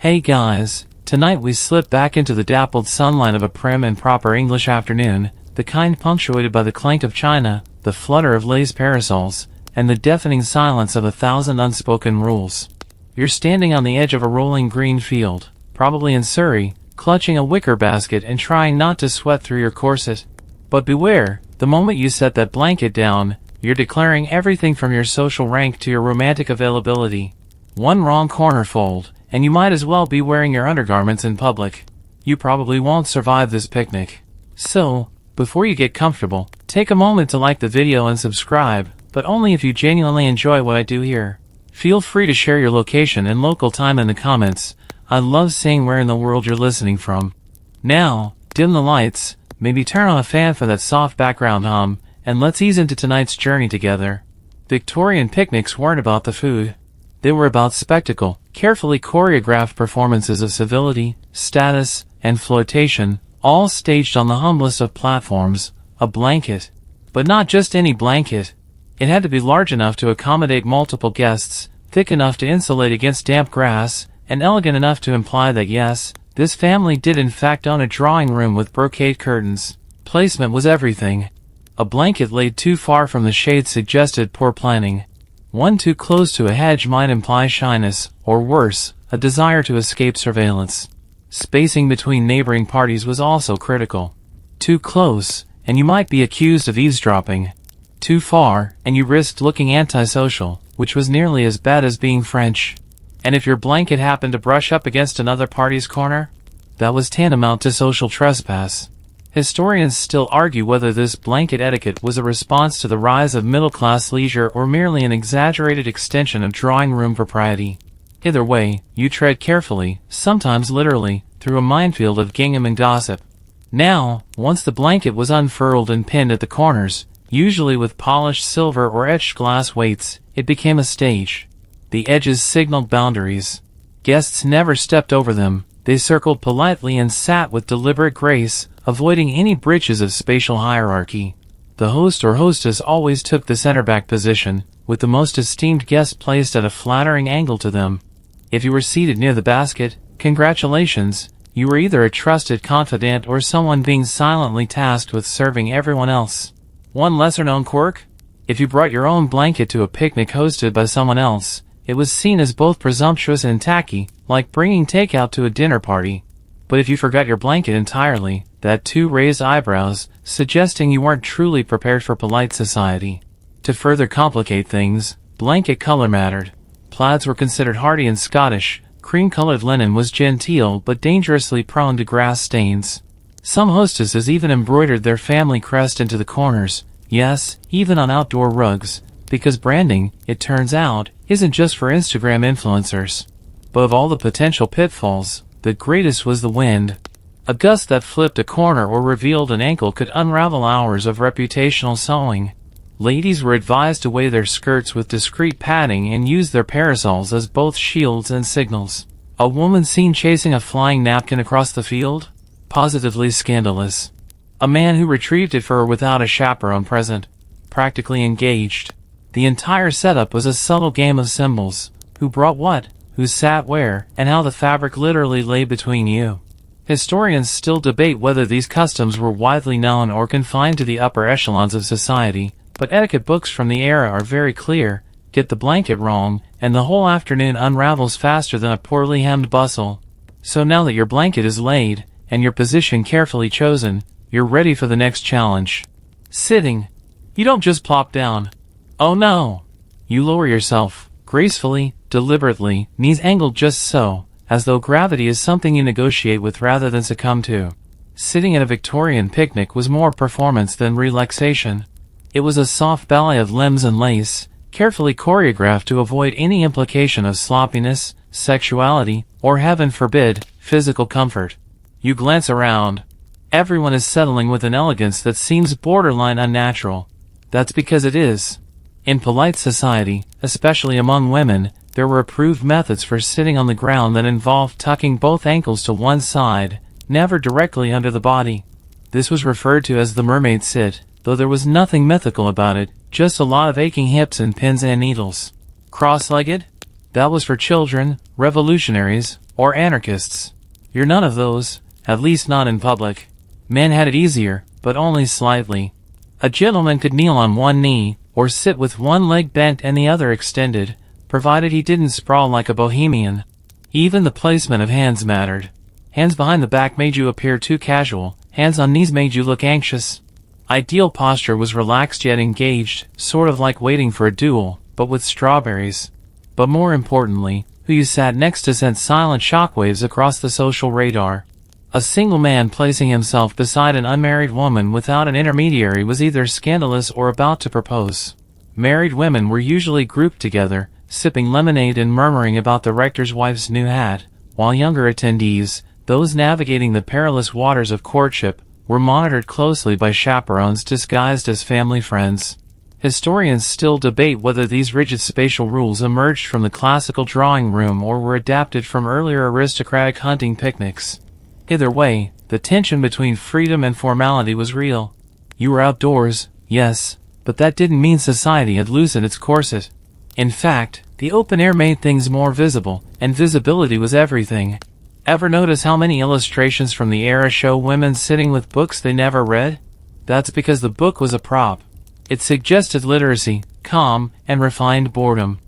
Hey guys, tonight we slip back into the dappled sunlight of a prim and proper English afternoon, the kind punctuated by the clank of china, the flutter of lace parasols, and the deafening silence of 1,000 unspoken rules. You're standing on the edge of a rolling green field, probably in Surrey, clutching a wicker basket and trying not to sweat through your corset. But beware, the moment you set that blanket down, you're declaring everything from your social rank to your romantic availability. One wrong corner fold, and you might as well be wearing your undergarments in public. You probably won't survive this picnic. So, before you get comfortable, take a moment to like the video and subscribe, but only if you genuinely enjoy what I do here. Feel free to share your location and local time in the comments. I love seeing where in the world you're listening from. Now, dim the lights, maybe turn on a fan for that soft background hum, and let's ease into tonight's journey together. Victorian picnics weren't about the food. They were about spectacle, carefully choreographed performances of civility, status, and flirtation, all staged on the humblest of platforms, a blanket. But not just any blanket. It had to be large enough to accommodate multiple guests, thick enough to insulate against damp grass, and elegant enough to imply that yes, this family did in fact own a drawing room with brocade curtains. Placement was everything. A blanket laid too far from the shade suggested poor planning. One too close to a hedge might imply shyness, or worse, a desire to escape surveillance. Spacing between neighboring parties was also critical. Too close, and you might be accused of eavesdropping. Too far, and you risked looking antisocial, which was nearly as bad as being French. And if your blanket happened to brush up against another party's corner, that was tantamount to social trespass. Historians still argue whether this blanket etiquette was a response to the rise of middle-class leisure or merely an exaggerated extension of drawing room propriety. Either way, you tread carefully, sometimes literally, through a minefield of gingham and gossip. Now, once the blanket was unfurled and pinned at the corners, usually with polished silver or etched glass weights, it became a stage. The edges signaled boundaries. Guests never stepped over them. They circled politely and sat with deliberate grace, avoiding any breaches of spatial hierarchy. The host or hostess always took the center-back position, with the most esteemed guest placed at a flattering angle to them. If you were seated near the basket, congratulations, you were either a trusted confidant or someone being silently tasked with serving everyone else. One lesser-known quirk? If you brought your own blanket to a picnic hosted by someone else, it was seen as both presumptuous and tacky, like bringing takeout to a dinner party. But if you forgot your blanket entirely, that too raised eyebrows, suggesting you weren't truly prepared for polite society. To further complicate things, blanket color mattered. Plaids were considered hardy and Scottish, cream-colored linen was genteel but dangerously prone to grass stains. Some hostesses even embroidered their family crest into the corners, yes, even on outdoor rugs, because branding, it turns out, isn't just for Instagram influencers. But of all the potential pitfalls, the greatest was the wind. A gust that flipped a corner or revealed an ankle could unravel hours of reputational sewing. Ladies were advised to weigh their skirts with discreet padding and use their parasols as both shields and signals. A woman seen chasing a flying napkin across the field? Positively scandalous. A man who retrieved it for her without a chaperone present? Practically engaged. The entire setup was a subtle game of symbols. Who brought what, who sat where, and how the fabric literally lay between you. Historians still debate whether these customs were widely known or confined to the upper echelons of society, but etiquette books from the era are very clear. Get the blanket wrong, and the whole afternoon unravels faster than a poorly hemmed bustle. So now that your blanket is laid, and your position carefully chosen, you're ready for the next challenge. Sitting. You don't just plop down. Oh no! You lower yourself, gracefully, deliberately, knees angled just so, as though gravity is something you negotiate with rather than succumb to. Sitting at a Victorian picnic was more performance than relaxation. It was a soft ballet of limbs and lace, carefully choreographed to avoid any implication of sloppiness, sexuality, or heaven forbid, physical comfort. You glance around. Everyone is settling with an elegance that seems borderline unnatural. That's because it is. In polite society, especially among women, there were approved methods for sitting on the ground that involved tucking both ankles to one side, never directly under the body. This was referred to as the mermaid sit, though there was nothing mythical about it, just a lot of aching hips and pins and needles. Cross-legged? That was for children, revolutionaries, or anarchists. You're none of those, at least not in public. Men had it easier, but only slightly. A gentleman could kneel on one knee, or sit with one leg bent and the other extended, provided he didn't sprawl like a bohemian. Even the placement of hands mattered. Hands behind the back made you appear too casual, hands on knees made you look anxious. Ideal posture was relaxed yet engaged, sort of like waiting for a duel, but with strawberries. But more importantly, who you sat next to sent silent shockwaves across the social radar. A single man placing himself beside an unmarried woman without an intermediary was either scandalous or about to propose. Married women were usually grouped together, sipping lemonade and murmuring about the rector's wife's new hat, while younger attendees, those navigating the perilous waters of courtship, were monitored closely by chaperones disguised as family friends. Historians still debate whether these rigid spatial rules emerged from the classical drawing room or were adapted from earlier aristocratic hunting picnics. Either way, the tension between freedom and formality was real. You were outdoors, yes, but that didn't mean society had loosened its corset. In fact, the open air made things more visible, and visibility was everything. Ever notice how many illustrations from the era show women sitting with books they never read? That's because the book was a prop. It suggested literacy, calm, and refined boredom.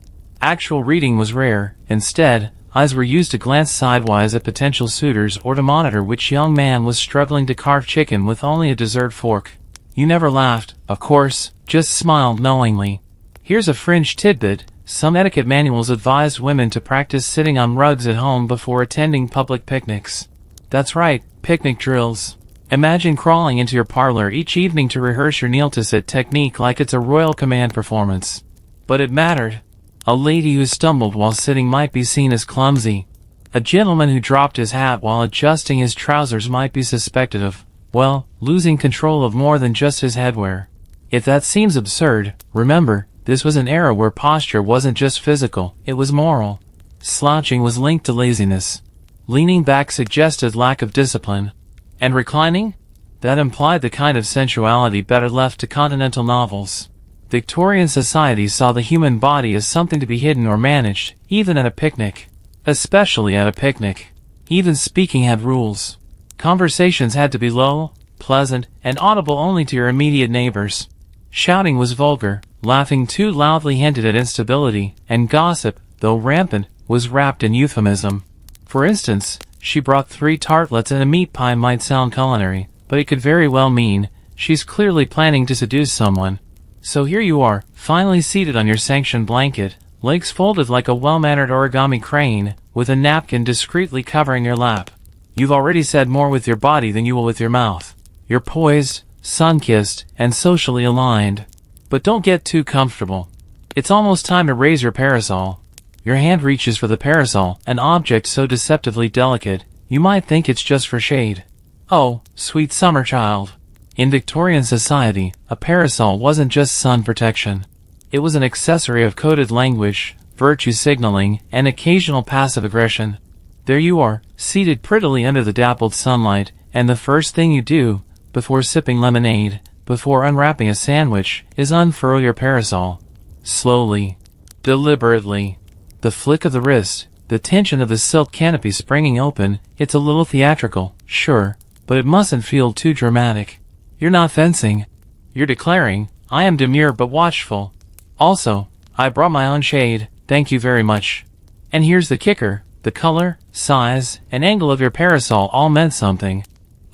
Actual reading was rare. Instead, eyes were used to glance sidewise at potential suitors or to monitor which young man was struggling to carve chicken with only a dessert fork. You never laughed, of course, just smiled knowingly. Here's a fringe tidbit. Some etiquette manuals advised women to practice sitting on rugs at home before attending public picnics. That's right, picnic drills. Imagine crawling into your parlor each evening to rehearse your kneel-to-sit technique like it's a royal command performance. But it mattered. A lady who stumbled while sitting might be seen as clumsy. A gentleman who dropped his hat while adjusting his trousers might be suspected of, well, losing control of more than just his headwear. If that seems absurd, remember, this was an era where posture wasn't just physical, it was moral. Slouching was linked to laziness. Leaning back suggested lack of discipline. And reclining? That implied the kind of sensuality better left to continental novels. Victorian society saw the human body as something to be hidden or managed, even at a picnic. Especially at a picnic. Even speaking had rules. Conversations had to be low, pleasant, and audible only to your immediate neighbors. Shouting was vulgar, laughing too loudly hinted at instability, and gossip, though rampant, was wrapped in euphemism. For instance, she brought 3 tartlets and a meat pie might sound culinary, but it could very well mean, she's clearly planning to seduce someone. So here you are, finally seated on your sanctioned blanket, legs folded like a well-mannered origami crane, with a napkin discreetly covering your lap. You've already said more with your body than you will with your mouth. You're poised, sun-kissed, and socially aligned. But don't get too comfortable. It's almost time to raise your parasol. Your hand reaches for the parasol, an object so deceptively delicate, you might think it's just for shade. Oh, sweet summer child. In Victorian society, a parasol wasn't just sun protection. It was an accessory of coded language, virtue signaling, and occasional passive aggression. There you are, seated prettily under the dappled sunlight, and the first thing you do, before sipping lemonade, before unwrapping a sandwich, is unfurl your parasol. Slowly. Deliberately. The flick of the wrist, the tension of the silk canopy springing open, it's a little theatrical, sure, but it mustn't feel too dramatic. You're not fencing. You're declaring, I am demure but watchful. Also, I brought my own shade, thank you very much. And here's the kicker, the color, size, and angle of your parasol all meant something.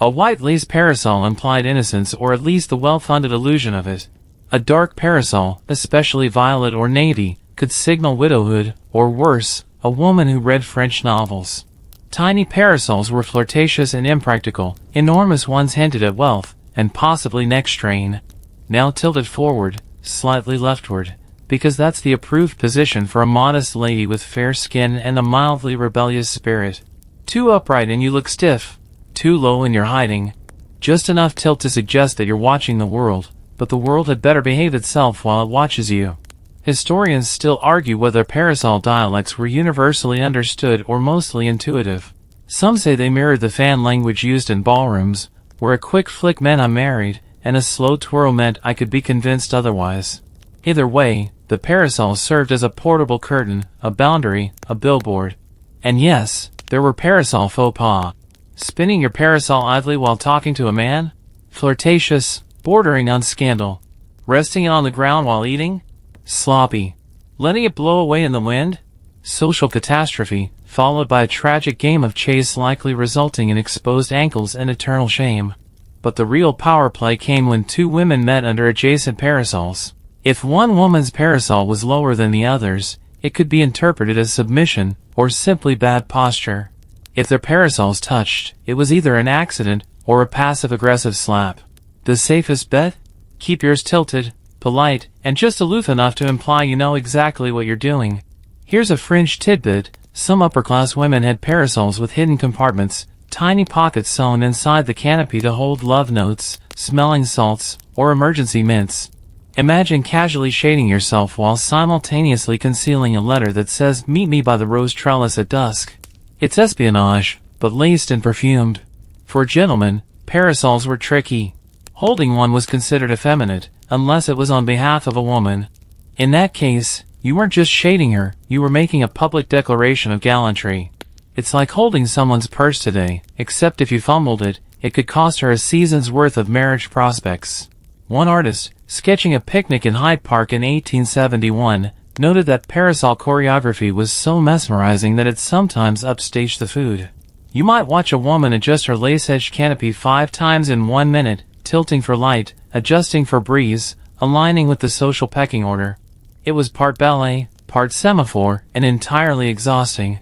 A white lace parasol implied innocence or at least the well-founded illusion of it. A dark parasol, especially violet or navy, could signal widowhood, or worse, a woman who read French novels. Tiny parasols were flirtatious and impractical, enormous ones hinted at wealth, and possibly neck strain. Now tilt it forward, slightly leftward, because that's the approved position for a modest lady with fair skin and a mildly rebellious spirit. Too upright and you look stiff. Too low and you're hiding. Just enough tilt to suggest that you're watching the world, but the world had better behave itself while it watches you. Historians still argue whether parasol dialects were universally understood or mostly intuitive. Some say they mirrored the fan language used in ballrooms, where a quick flick meant I'm married, and a slow twirl meant I could be convinced otherwise. Either way, The parasol served as a portable curtain, a boundary, a billboard. And yes, there were parasol faux pas. Spinning your parasol idly while talking to a man? Flirtatious, bordering on scandal. Resting it on the ground while eating? Sloppy. Letting it blow away in the wind? Social catastrophe, followed by a tragic game of chase likely resulting in exposed ankles and eternal shame. But the real power play came when two women met under adjacent parasols. If one woman's parasol was lower than the other's, it could be interpreted as submission, or simply bad posture. If their parasols touched, it was either an accident, or a passive-aggressive slap. The safest bet? Keep yours tilted, polite, and just aloof enough to imply you know exactly what you're doing. Here's a fringe tidbit: some upper-class women had parasols with hidden compartments, tiny pockets sewn inside the canopy to hold love notes, smelling salts, or emergency mints. Imagine casually shading yourself while simultaneously concealing a letter that says, "Meet me by the rose trellis at dusk." It's espionage, but laced and perfumed. For gentlemen, parasols were tricky. Holding one was considered effeminate, unless it was on behalf of a woman. In that case, you weren't just shading her, you were making a public declaration of gallantry. It's like holding someone's purse today, except if you fumbled it, it could cost her a season's worth of marriage prospects. One artist, sketching a picnic in Hyde Park in 1871, noted that parasol choreography was so mesmerizing that it sometimes upstaged the food. You might watch a woman adjust her lace-edged canopy 5 times in 1 minute, tilting for light, adjusting for breeze, aligning with the social pecking order. It was part ballet, part semaphore, and entirely exhausting.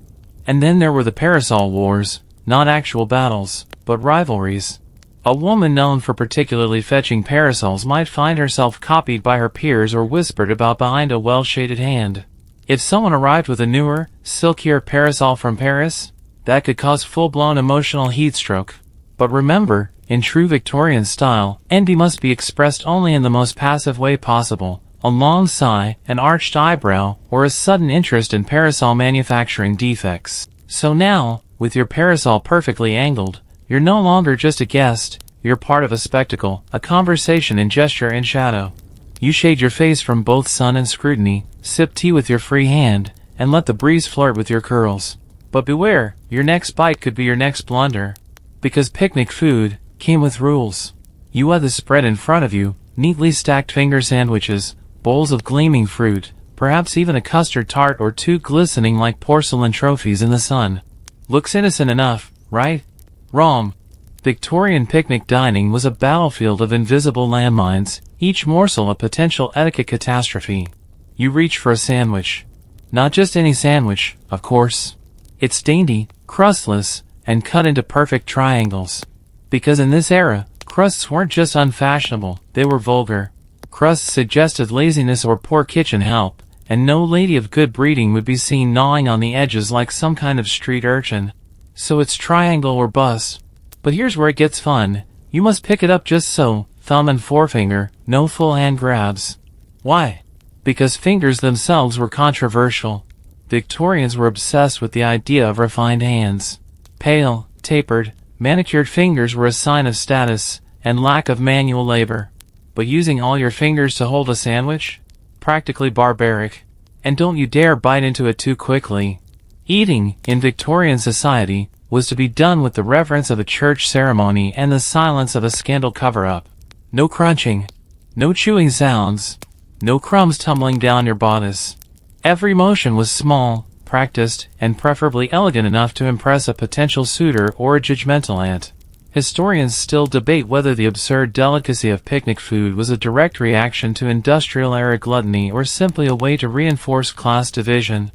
And then there were the parasol wars, not actual battles, but rivalries. A woman known for particularly fetching parasols might find herself copied by her peers or whispered about behind a well-shaded hand. If someone arrived with a newer, silkier parasol from Paris, that could cause full-blown emotional heatstroke. But remember, in true Victorian style, envy must be expressed only in the most passive way possible: a long sigh, an arched eyebrow, or a sudden interest in parasol manufacturing defects. So now, with your parasol perfectly angled, you're no longer just a guest, you're part of a spectacle, a conversation in gesture and shadow. You shade your face from both sun and scrutiny, sip tea with your free hand, and let the breeze flirt with your curls. But beware, your next bite could be your next blunder. Because picnic food came with rules. You had the spread in front of you, neatly stacked finger sandwiches, bowls of gleaming fruit, perhaps even a custard tart or two glistening like porcelain trophies in the sun. Looks innocent enough, right? Wrong. Victorian picnic dining was a battlefield of invisible landmines, each morsel a potential etiquette catastrophe. You reach for a sandwich. Not just any sandwich, of course. It's dainty, crustless, and cut into perfect triangles. Because in this era, crusts weren't just unfashionable, they were vulgar. Crusts suggested laziness or poor kitchen help, and no lady of good breeding would be seen gnawing on the edges like some kind of street urchin. So it's triangle or bust. But here's where it gets fun. You must pick it up just so, thumb and forefinger, no full hand grabs. Why? Because fingers themselves were controversial. Victorians were obsessed with the idea of refined hands. Pale, tapered, manicured fingers were a sign of status, and lack of manual labor. But using all your fingers to hold a sandwich? Practically barbaric. And don't you dare bite into it too quickly. Eating, in Victorian society, was to be done with the reverence of a church ceremony and the silence of a scandal cover-up. No crunching. No chewing sounds. No crumbs tumbling down your bodice. Every motion was small, practiced, and preferably elegant enough to impress a potential suitor or a judgmental aunt. Historians still debate whether the absurd delicacy of picnic food was a direct reaction to industrial-era gluttony or simply a way to reinforce class division.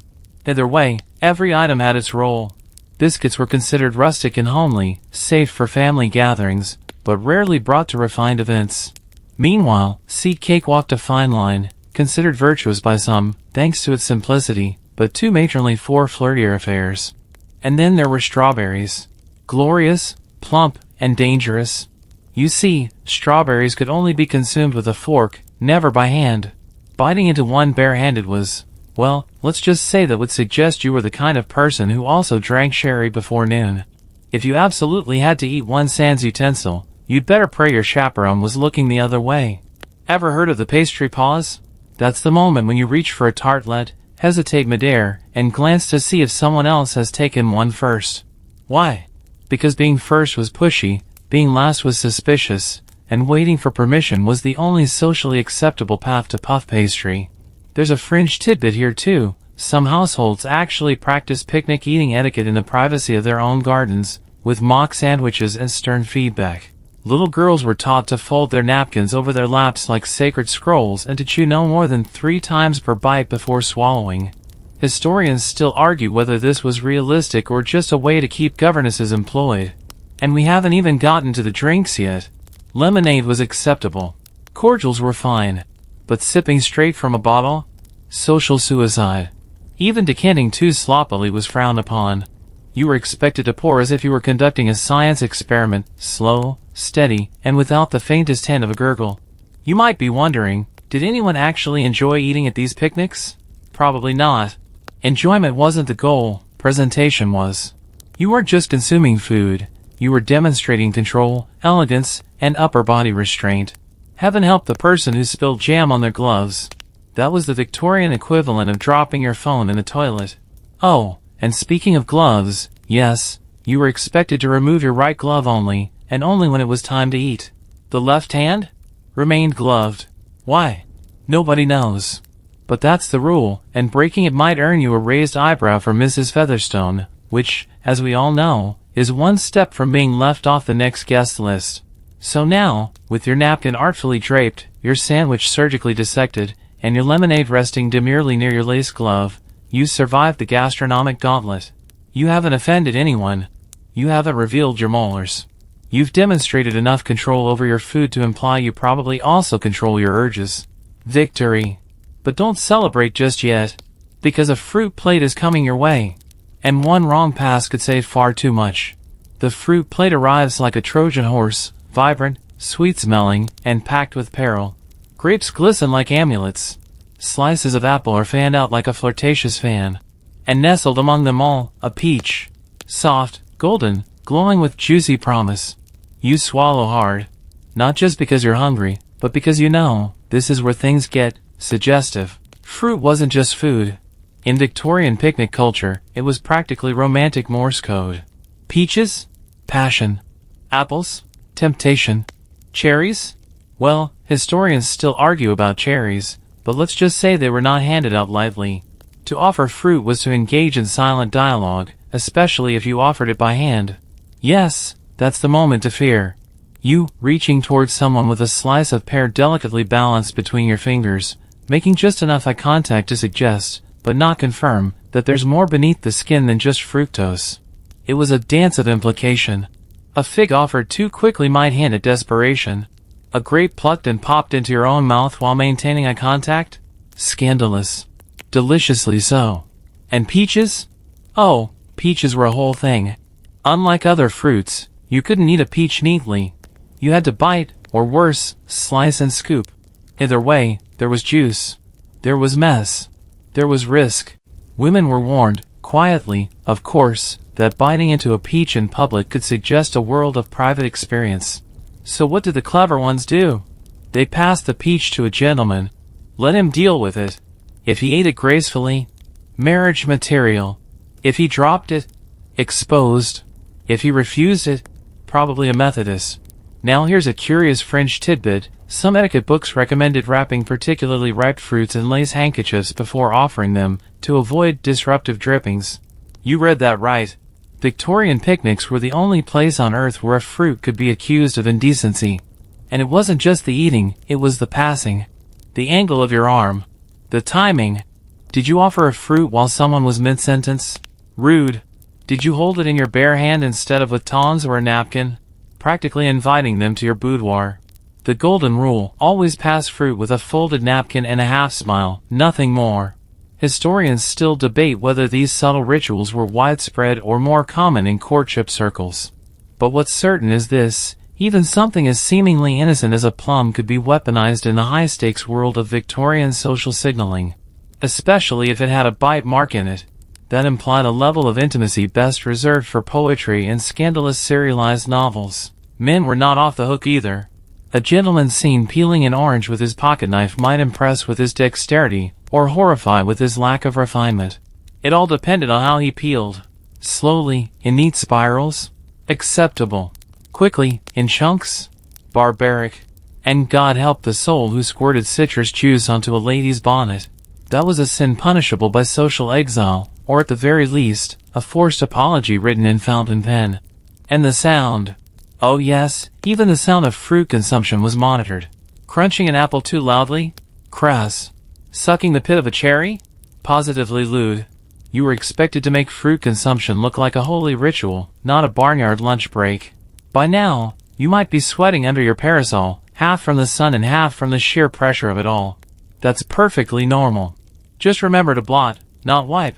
Either way, every item had its role. Biscuits were considered rustic and homely, safe for family gatherings, but rarely brought to refined events. Meanwhile, seed cake walked a fine line, considered virtuous by some, thanks to its simplicity, but too matronly for flirtier affairs. And then there were strawberries. Glorious, plump, and dangerous. You see, strawberries could only be consumed with a fork, never by hand. Biting into one barehanded was, well, let's just say that would suggest you were the kind of person who also drank sherry before noon. If you absolutely had to eat one sans utensil, you'd better pray your chaperone was looking the other way. Ever heard of the pastry pause? That's the moment when you reach for a tartlet, hesitate midair, and glance to see if someone else has taken one first. Why? Because being first was pushy, being last was suspicious, and waiting for permission was the only socially acceptable path to puff pastry. There's a fringe tidbit here too. Some households actually practice picnic eating etiquette in the privacy of their own gardens, with mock sandwiches and stern feedback. Little girls were taught to fold their napkins over their laps like sacred scrolls and to chew no more than 3 times per bite before swallowing. Historians still argue whether this was realistic or just a way to keep governesses employed. And we haven't even gotten to the drinks yet. Lemonade was acceptable. Cordials were fine. But sipping straight from a bottle? Social suicide. Even decanting too sloppily was frowned upon. You were expected to pour as if you were conducting a science experiment, slow, steady, and without the faintest hint of a gurgle. You might be wondering, did anyone actually enjoy eating at these picnics? Probably not. Enjoyment wasn't the goal, presentation was. You weren't just consuming food, you were demonstrating control, elegance, and upper body restraint. Heaven help the person who spilled jam on their gloves. That was the Victorian equivalent of dropping your phone in the toilet. Oh, and speaking of gloves, yes, you were expected to remove your right glove only, and only when it was time to eat. The left hand remained gloved. Why? Nobody knows. But that's the rule, and breaking it might earn you a raised eyebrow from Mrs. Featherstone, which, as we all know, is one step from being left off the next guest list. So now, with your napkin artfully draped, your sandwich surgically dissected, and your lemonade resting demurely near your lace glove, you survived the gastronomic gauntlet. You haven't offended anyone. You haven't revealed your molars. You've demonstrated enough control over your food to imply you probably also control your urges. Victory. But don't celebrate just yet, because a fruit plate is coming your way. And one wrong pass could say far too much. The fruit plate arrives like a Trojan horse, vibrant, sweet-smelling, and packed with peril. Grapes glisten like amulets. Slices of apple are fanned out like a flirtatious fan. And nestled among them all, a peach. Soft, golden, glowing with juicy promise. You swallow hard. Not just because you're hungry, but because you know, this is where things get suggestive. Fruit wasn't just food. In Victorian picnic culture, it was practically romantic Morse code. Peaches? Passion. Apples? Temptation. Cherries? Well, historians still argue about cherries, but let's just say they were not handed out lightly. To offer fruit was to engage in silent dialogue, especially if you offered it by hand. Yes, that's the moment to fear. You, reaching towards someone with a slice of pear delicately balanced between your fingers, making just enough eye contact to suggest, but not confirm, that there's more beneath the skin than just fructose. It was a dance of implication. A fig offered too quickly might hint at desperation. A grape plucked and popped into your own mouth while maintaining eye contact? Scandalous. Deliciously so. And peaches? Oh, peaches were a whole thing. Unlike other fruits, you couldn't eat a peach neatly. You had to bite, or worse, slice and scoop. Either way, there was juice. There was mess. There was risk. Women were warned, quietly, of course, that biting into a peach in public could suggest a world of private experience. So what did the clever ones do? They passed the peach to a gentleman. Let him deal with it. If he ate it gracefully, marriage material. If he dropped it, exposed. If he refused it, probably a Methodist. Now here's a curious fringe tidbit. Some etiquette books recommended wrapping particularly ripe fruits in lace handkerchiefs before offering them, to avoid disruptive drippings. You read that right. Victorian picnics were the only place on earth where a fruit could be accused of indecency. And it wasn't just the eating, it was the passing. The angle of your arm. The timing. Did you offer a fruit while someone was mid-sentence? Rude. Did you hold it in your bare hand instead of with tongs or a napkin? Practically inviting them to your boudoir. The golden rule, always pass fruit with a folded napkin and a half smile, nothing more. Historians still debate whether these subtle rituals were widespread or more common in courtship circles. But what's certain is this, even something as seemingly innocent as a plum could be weaponized in the high-stakes world of Victorian social signaling. Especially if it had a bite mark in it. That implied a level of intimacy best reserved for poetry and scandalous serialized novels. Men were not off the hook either. A gentleman seen peeling an orange with his pocket knife might impress with his dexterity, or horrify with his lack of refinement. It all depended on how he peeled. Slowly, in neat spirals? Acceptable. Quickly, in chunks? Barbaric. And God help the soul who squirted citrus juice onto a lady's bonnet. That was a sin punishable by social exile, or at the very least, a forced apology written in fountain pen. And the sound. Oh yes, even the sound of fruit consumption was monitored. Crunching an apple too loudly? Crass. Sucking the pit of a cherry? Positively lewd. You were expected to make fruit consumption look like a holy ritual, not a barnyard lunch break. By now, you might be sweating under your parasol, half from the sun and half from the sheer pressure of it all. That's perfectly normal. Just remember to blot, not wipe.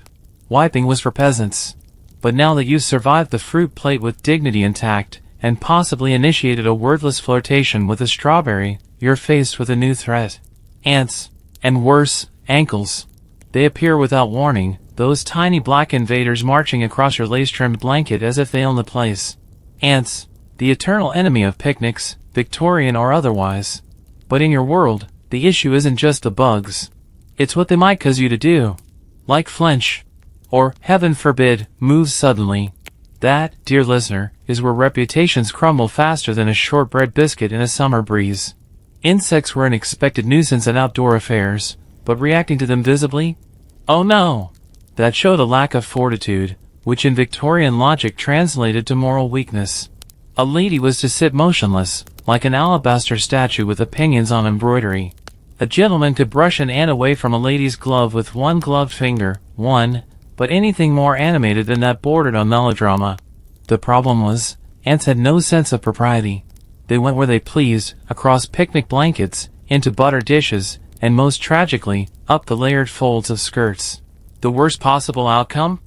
Wiping was for peasants. But now that you've survived the fruit plate with dignity intact, and possibly initiated a wordless flirtation with a strawberry, you're faced with a new threat. Ants. And worse, ankles. They appear without warning, those tiny black invaders marching across your lace-trimmed blanket as if they own the place. Ants. The eternal enemy of picnics, Victorian or otherwise. But in your world, the issue isn't just the bugs. It's what they might cause you to do. Like flinch. Or, heaven forbid, move suddenly. That, dear listener, is where reputations crumble faster than a shortbread biscuit in a summer breeze. Insects were an expected nuisance at outdoor affairs, but reacting to them visibly? Oh no! That showed a lack of fortitude, which in Victorian logic translated to moral weakness. A lady was to sit motionless, like an alabaster statue with opinions on embroidery. A gentleman could brush an ant away from a lady's glove with one gloved finger, but anything more animated than that bordered on melodrama. The problem was, ants had no sense of propriety. They went where they pleased, across picnic blankets, into butter dishes, and most tragically, up the layered folds of skirts. The worst possible outcome?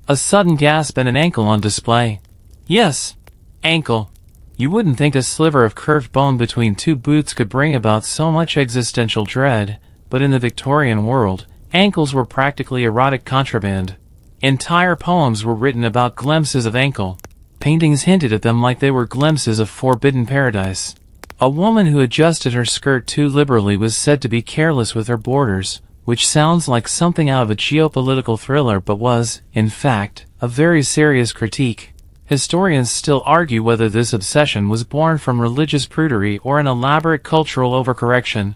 A sudden gasp and an ankle on display. Yes, ankle. You wouldn't think a sliver of curved bone between two boots could bring about so much existential dread, but in the Victorian world, ankles were practically erotic contraband. Entire poems were written about glimpses of ankle. Paintings hinted at them like they were glimpses of forbidden paradise. A woman who adjusted her skirt too liberally was said to be careless with her borders, which sounds like something out of a geopolitical thriller but was, in fact, a very serious critique. Historians still argue whether this obsession was born from religious prudery or an elaborate cultural overcorrection.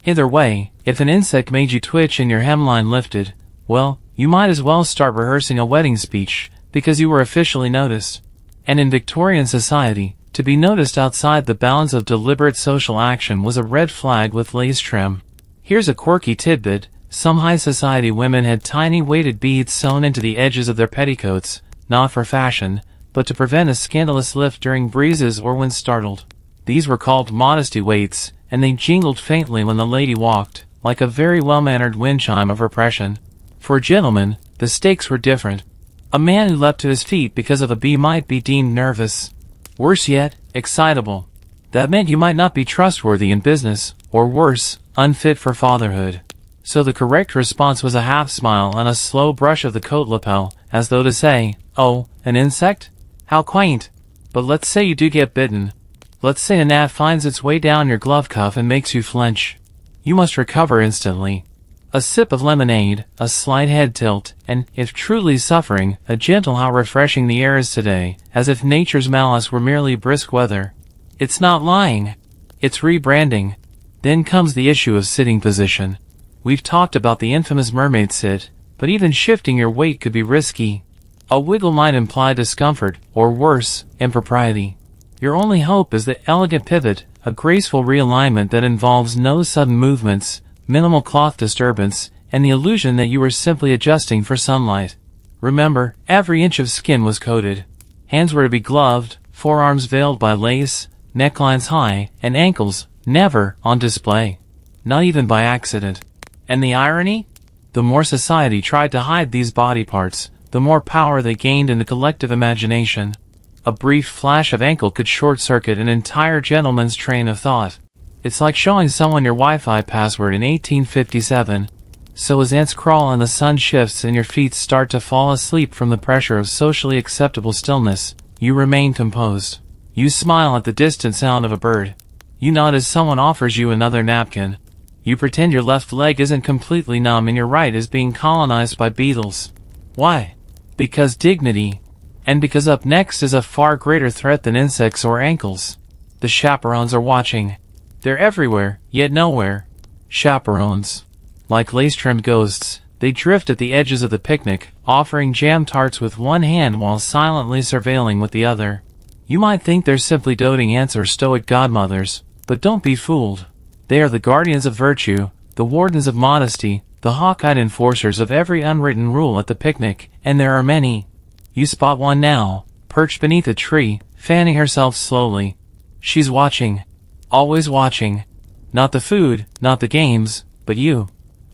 Either way, if an insect made you twitch and your hemline lifted, well, you might as well start rehearsing a wedding speech, because you were officially noticed. And in Victorian society, to be noticed outside the bounds of deliberate social action was a red flag with lace trim. Here's a quirky tidbit: some high society women had tiny weighted beads sewn into the edges of their petticoats, not for fashion, but to prevent a scandalous lift during breezes or when startled. These were called modesty weights, and they jingled faintly when the lady walked, like a very well-mannered wind chime of repression. For gentlemen, the stakes were different. A man who leapt to his feet because of a bee might be deemed nervous. Worse yet, excitable. That meant you might not be trustworthy in business, or worse, unfit for fatherhood. So the correct response was a half smile and a slow brush of the coat lapel, as though to say, "Oh, an insect? How quaint. But let's say you do get bitten. Let's say a gnat finds its way down your glove cuff and makes you flinch. You must recover instantly. A sip of lemonade, a slight head tilt, and, if truly suffering, a gentle how refreshing the air is today, as if nature's malice were merely brisk weather. It's not lying. It's rebranding. Then comes the issue of sitting position. We've talked about the infamous mermaid sit, but even shifting your weight could be risky. A wiggle might imply discomfort, or worse, impropriety. Your only hope is the elegant pivot, a graceful realignment that involves no sudden movements, minimal cloth disturbance, and the illusion that you were simply adjusting for sunlight. Remember, every inch of skin was coated. Hands were to be gloved, forearms veiled by lace, necklines high, and ankles never on display. Not even by accident. And the irony? The more society tried to hide these body parts, the more power they gained in the collective imagination. A brief flash of ankle could short-circuit an entire gentleman's train of thought. It's like showing someone your Wi-Fi password in 1857. So as ants crawl and the sun shifts and your feet start to fall asleep from the pressure of socially acceptable stillness, you remain composed. You smile at the distant sound of a bird. You nod as someone offers you another napkin. You pretend your left leg isn't completely numb and your right is being colonized by beetles. Why? Because dignity. And because up next is a far greater threat than insects or ankles. The chaperones are watching. They're everywhere, yet nowhere. Chaperones. Like lace-trimmed ghosts, they drift at the edges of the picnic, offering jam tarts with one hand while silently surveilling with the other. You might think they're simply doting aunts or stoic godmothers, but don't be fooled. They are the guardians of virtue, the wardens of modesty, the hawk-eyed enforcers of every unwritten rule at the picnic, and there are many. You spot one now, perched beneath a tree, fanning herself slowly. She's watching. Always watching. Not the food, not the games, but you.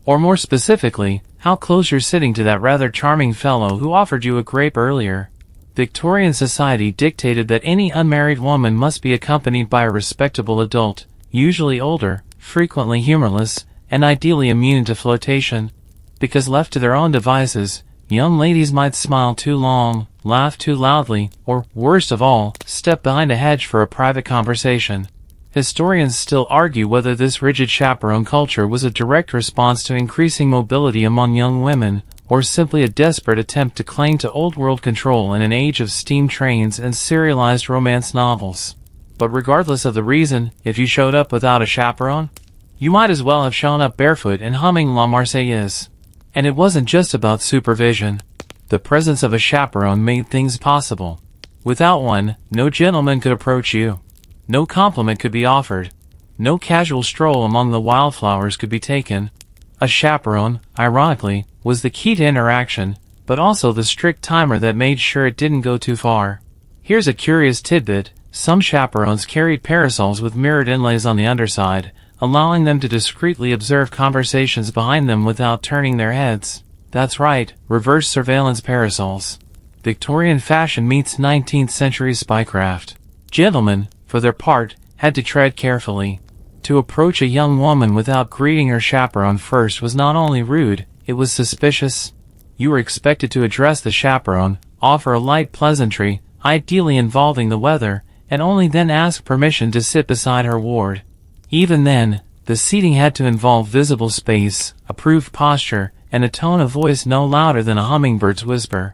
Or more specifically, how close you're sitting to that rather charming fellow who offered you a grape earlier. Victorian society dictated that any unmarried woman must be accompanied by a respectable adult, usually older, frequently humorless, and ideally immune to flirtation. Because left to their own devices, young ladies might smile too long, laugh too loudly, or, worst of all, step behind a hedge for a private conversation. Historians still argue whether this rigid chaperone culture was a direct response to increasing mobility among young women, or simply a desperate attempt to cling to old-world control in an age of steam trains and serialized romance novels. But regardless of the reason, if you showed up without a chaperone, you might as well have shown up barefoot and humming La Marseillaise. And it wasn't just about supervision. The presence of a chaperone made things possible. Without one, no gentleman could approach you. No compliment could be offered. No casual stroll among the wildflowers could be taken. A chaperone, ironically, was the key to interaction, but also the strict timer that made sure it didn't go too far. Here's a curious tidbit. Some chaperones carried parasols with mirrored inlays on the underside, allowing them to discreetly observe conversations behind them without turning their heads. That's right, reverse surveillance parasols. Victorian fashion meets 19th century spycraft. Gentlemen, for their part, had to tread carefully. To approach a young woman without greeting her chaperone first was not only rude, it was suspicious. You were expected to address the chaperone, offer a light pleasantry, ideally involving the weather, and only then ask permission to sit beside her ward. Even then, the seating had to involve visible space, approved posture, and a tone of voice no louder than a hummingbird's whisper.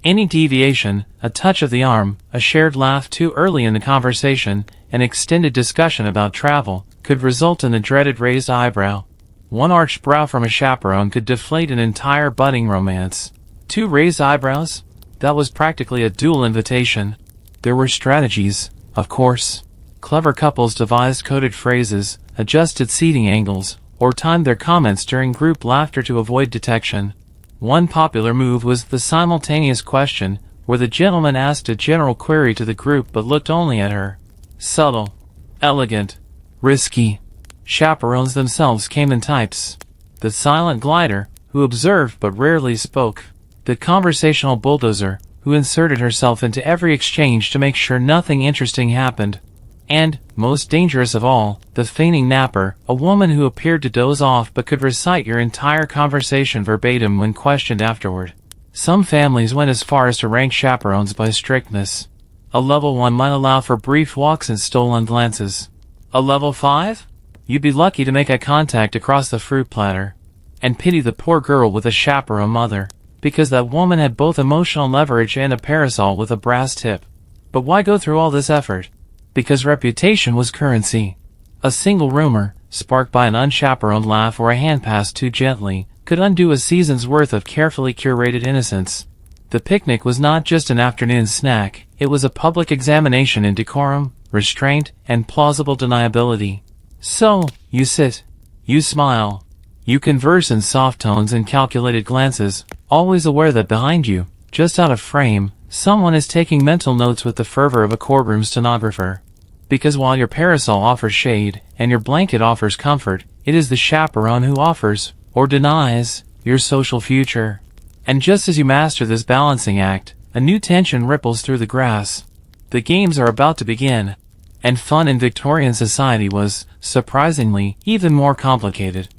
Any deviation, a touch of the arm, a shared laugh too early in the conversation, an extended discussion about travel, could result in the dreaded raised eyebrow. One arched brow from a chaperone could deflate an entire budding romance. 2 raised eyebrows? That was practically a dual invitation. There were strategies, of course. Clever couples devised coded phrases, adjusted seating angles, or timed their comments during group laughter to avoid detection. One popular move was the simultaneous question, where the gentleman asked a general query to the group but looked only at her. Subtle. Elegant. Risky. Chaperones themselves came in types. The silent glider, who observed but rarely spoke. The conversational bulldozer, who inserted herself into every exchange to make sure nothing interesting happened. And, most dangerous of all, the feigning napper, a woman who appeared to doze off but could recite your entire conversation verbatim when questioned afterward. Some families went as far as to rank chaperones by strictness. A level 1 might allow for brief walks and stolen glances. A level 5? You'd be lucky to make eye contact across the fruit platter. And pity the poor girl with a chaperone mother, because that woman had both emotional leverage and a parasol with a brass tip. But why go through all this effort? Because reputation was currency. A single rumor, sparked by an unchaperoned laugh or a hand passed too gently, could undo a season's worth of carefully curated innocence. The picnic was not just an afternoon snack, it was a public examination in decorum, restraint, and plausible deniability. So, you sit. You smile. You converse in soft tones and calculated glances, always aware that behind you, just out of frame, someone is taking mental notes with the fervor of a courtroom stenographer. Because while your parasol offers shade, and your blanket offers comfort, it is the chaperone who offers, or denies, your social future. And just as you master this balancing act, a new tension ripples through the grass. The games are about to begin. And fun in Victorian society was, surprisingly, even more complicated.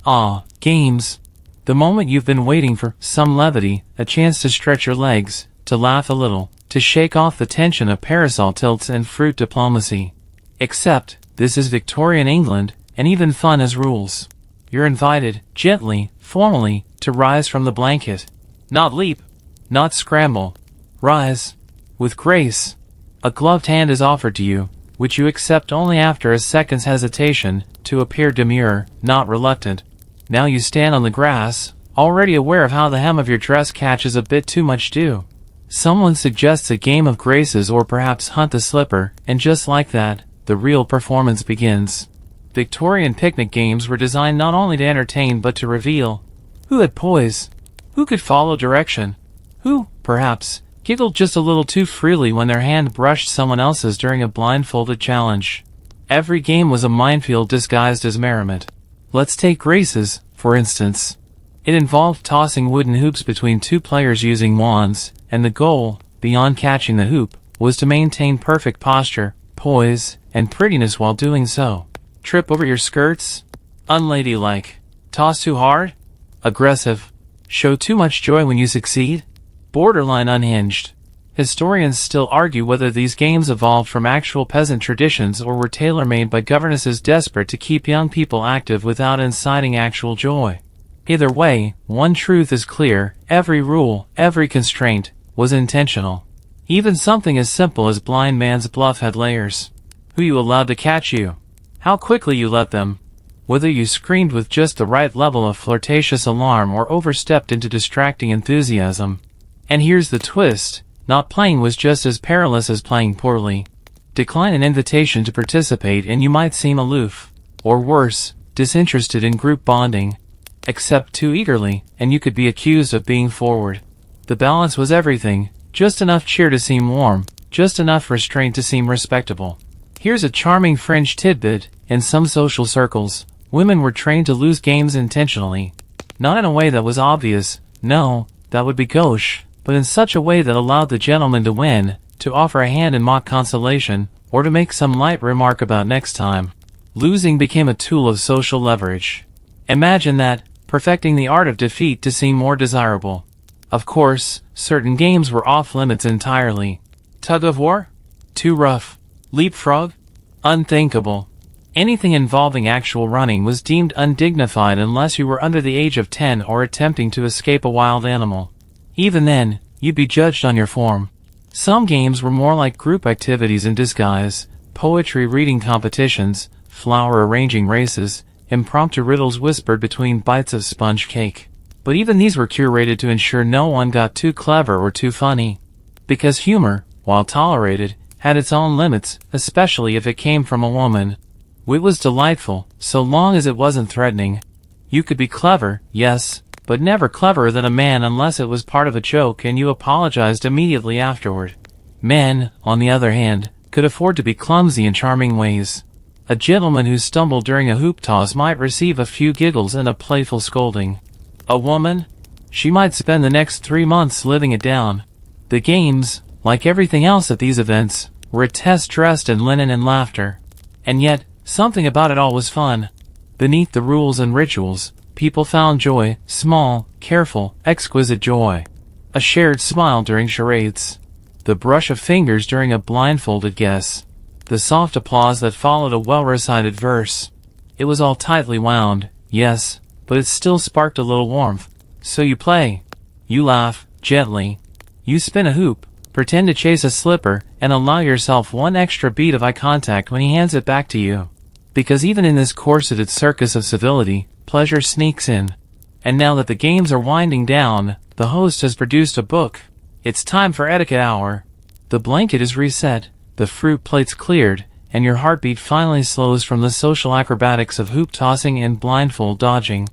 Ah, games. The moment you've been waiting for, some levity, a chance to stretch your legs, to laugh a little, to shake off the tension of parasol tilts and fruit diplomacy. Except, This is Victorian England, and even fun has rules. You're invited, gently, formally, to rise from the blanket. Not leap. Not scramble. Rise. With grace. A gloved hand is offered to you, which you accept only after a second's hesitation, to appear demure, not reluctant. Now you stand on the grass, already aware of how the hem of your dress catches a bit too much dew. Someone suggests a game of graces or perhaps hunt the slipper, and just like that, the real performance begins. Victorian picnic games were designed not only to entertain but to reveal who had poise, who could follow direction, who, perhaps, giggled just a little too freely when their hand brushed someone else's during a blindfolded challenge. Every game was a minefield disguised as merriment. Let's take graces, for instance. It involved tossing wooden hoops between two players using wands, and the goal, beyond catching the hoop, was to maintain perfect posture, poise, and prettiness while doing so. Trip over your skirts? Unladylike. Toss too hard? Aggressive. Show too much joy when you succeed? Borderline unhinged. Historians still argue whether these games evolved from actual peasant traditions or were tailor-made by governesses desperate to keep young people active without inciting actual joy. Either way, one truth is clear: every rule, every constraint, was intentional. Even something as simple as blind man's bluff had layers. Who you allowed to catch you? How quickly you let them? Whether you screamed with just the right level of flirtatious alarm or overstepped into distracting enthusiasm. And here's the twist: not playing was just as perilous as playing poorly. Decline an invitation to participate and you might seem aloof, or worse, disinterested in group bonding. Accept too eagerly, and you could be accused of being forward. The balance was everything: just enough cheer to seem warm, just enough restraint to seem respectable. Here's a charming fringe tidbit: in some social circles, women were trained to lose games intentionally. Not in a way that was obvious, no, that would be gauche, but in such a way that allowed the gentleman to win, to offer a hand in mock consolation, or to make some light remark about next time. Losing became a tool of social leverage. Imagine that, perfecting the art of defeat to seem more desirable. Of course, certain games were off limits entirely. Tug of war? Too rough. Leapfrog? Unthinkable. Anything involving actual running was deemed undignified unless you were under the age of 10 or attempting to escape a wild animal. Even then, you'd be judged on your form. Some games were more like group activities in disguise: poetry reading competitions, flower arranging races, impromptu riddles whispered between bites of sponge cake. But even these were curated to ensure no one got too clever or too funny. Because humor, while tolerated, had its own limits, especially if it came from a woman. Wit was delightful, so long as it wasn't threatening. You could be clever, yes, but never cleverer than a man unless it was part of a joke and you apologized immediately afterward. Men, on the other hand, could afford to be clumsy in charming ways. A gentleman who stumbled during a hoop toss might receive a few giggles and a playful scolding. A woman? She might spend the next 3 months living it down. The games, like everything else at these events, were a test dressed in linen and laughter. And yet, something about it all was fun. Beneath the rules and rituals, people found joy, small, careful, exquisite joy. A shared smile during charades. The brush of fingers during a blindfolded guess. The soft applause that followed a well-recited verse. It was all tightly wound, yes, but it still sparked a little warmth. So you play. You laugh, gently. You spin a hoop, pretend to chase a slipper, and allow yourself one extra beat of eye contact when he hands it back to you. Because even in this corseted circus of civility, pleasure sneaks in. And now that the games are winding down, the host has produced a book. It's time for Etiquette Hour. The blanket is reset, the fruit plates cleared, and your heartbeat finally slows from the social acrobatics of hoop tossing and blindfold dodging.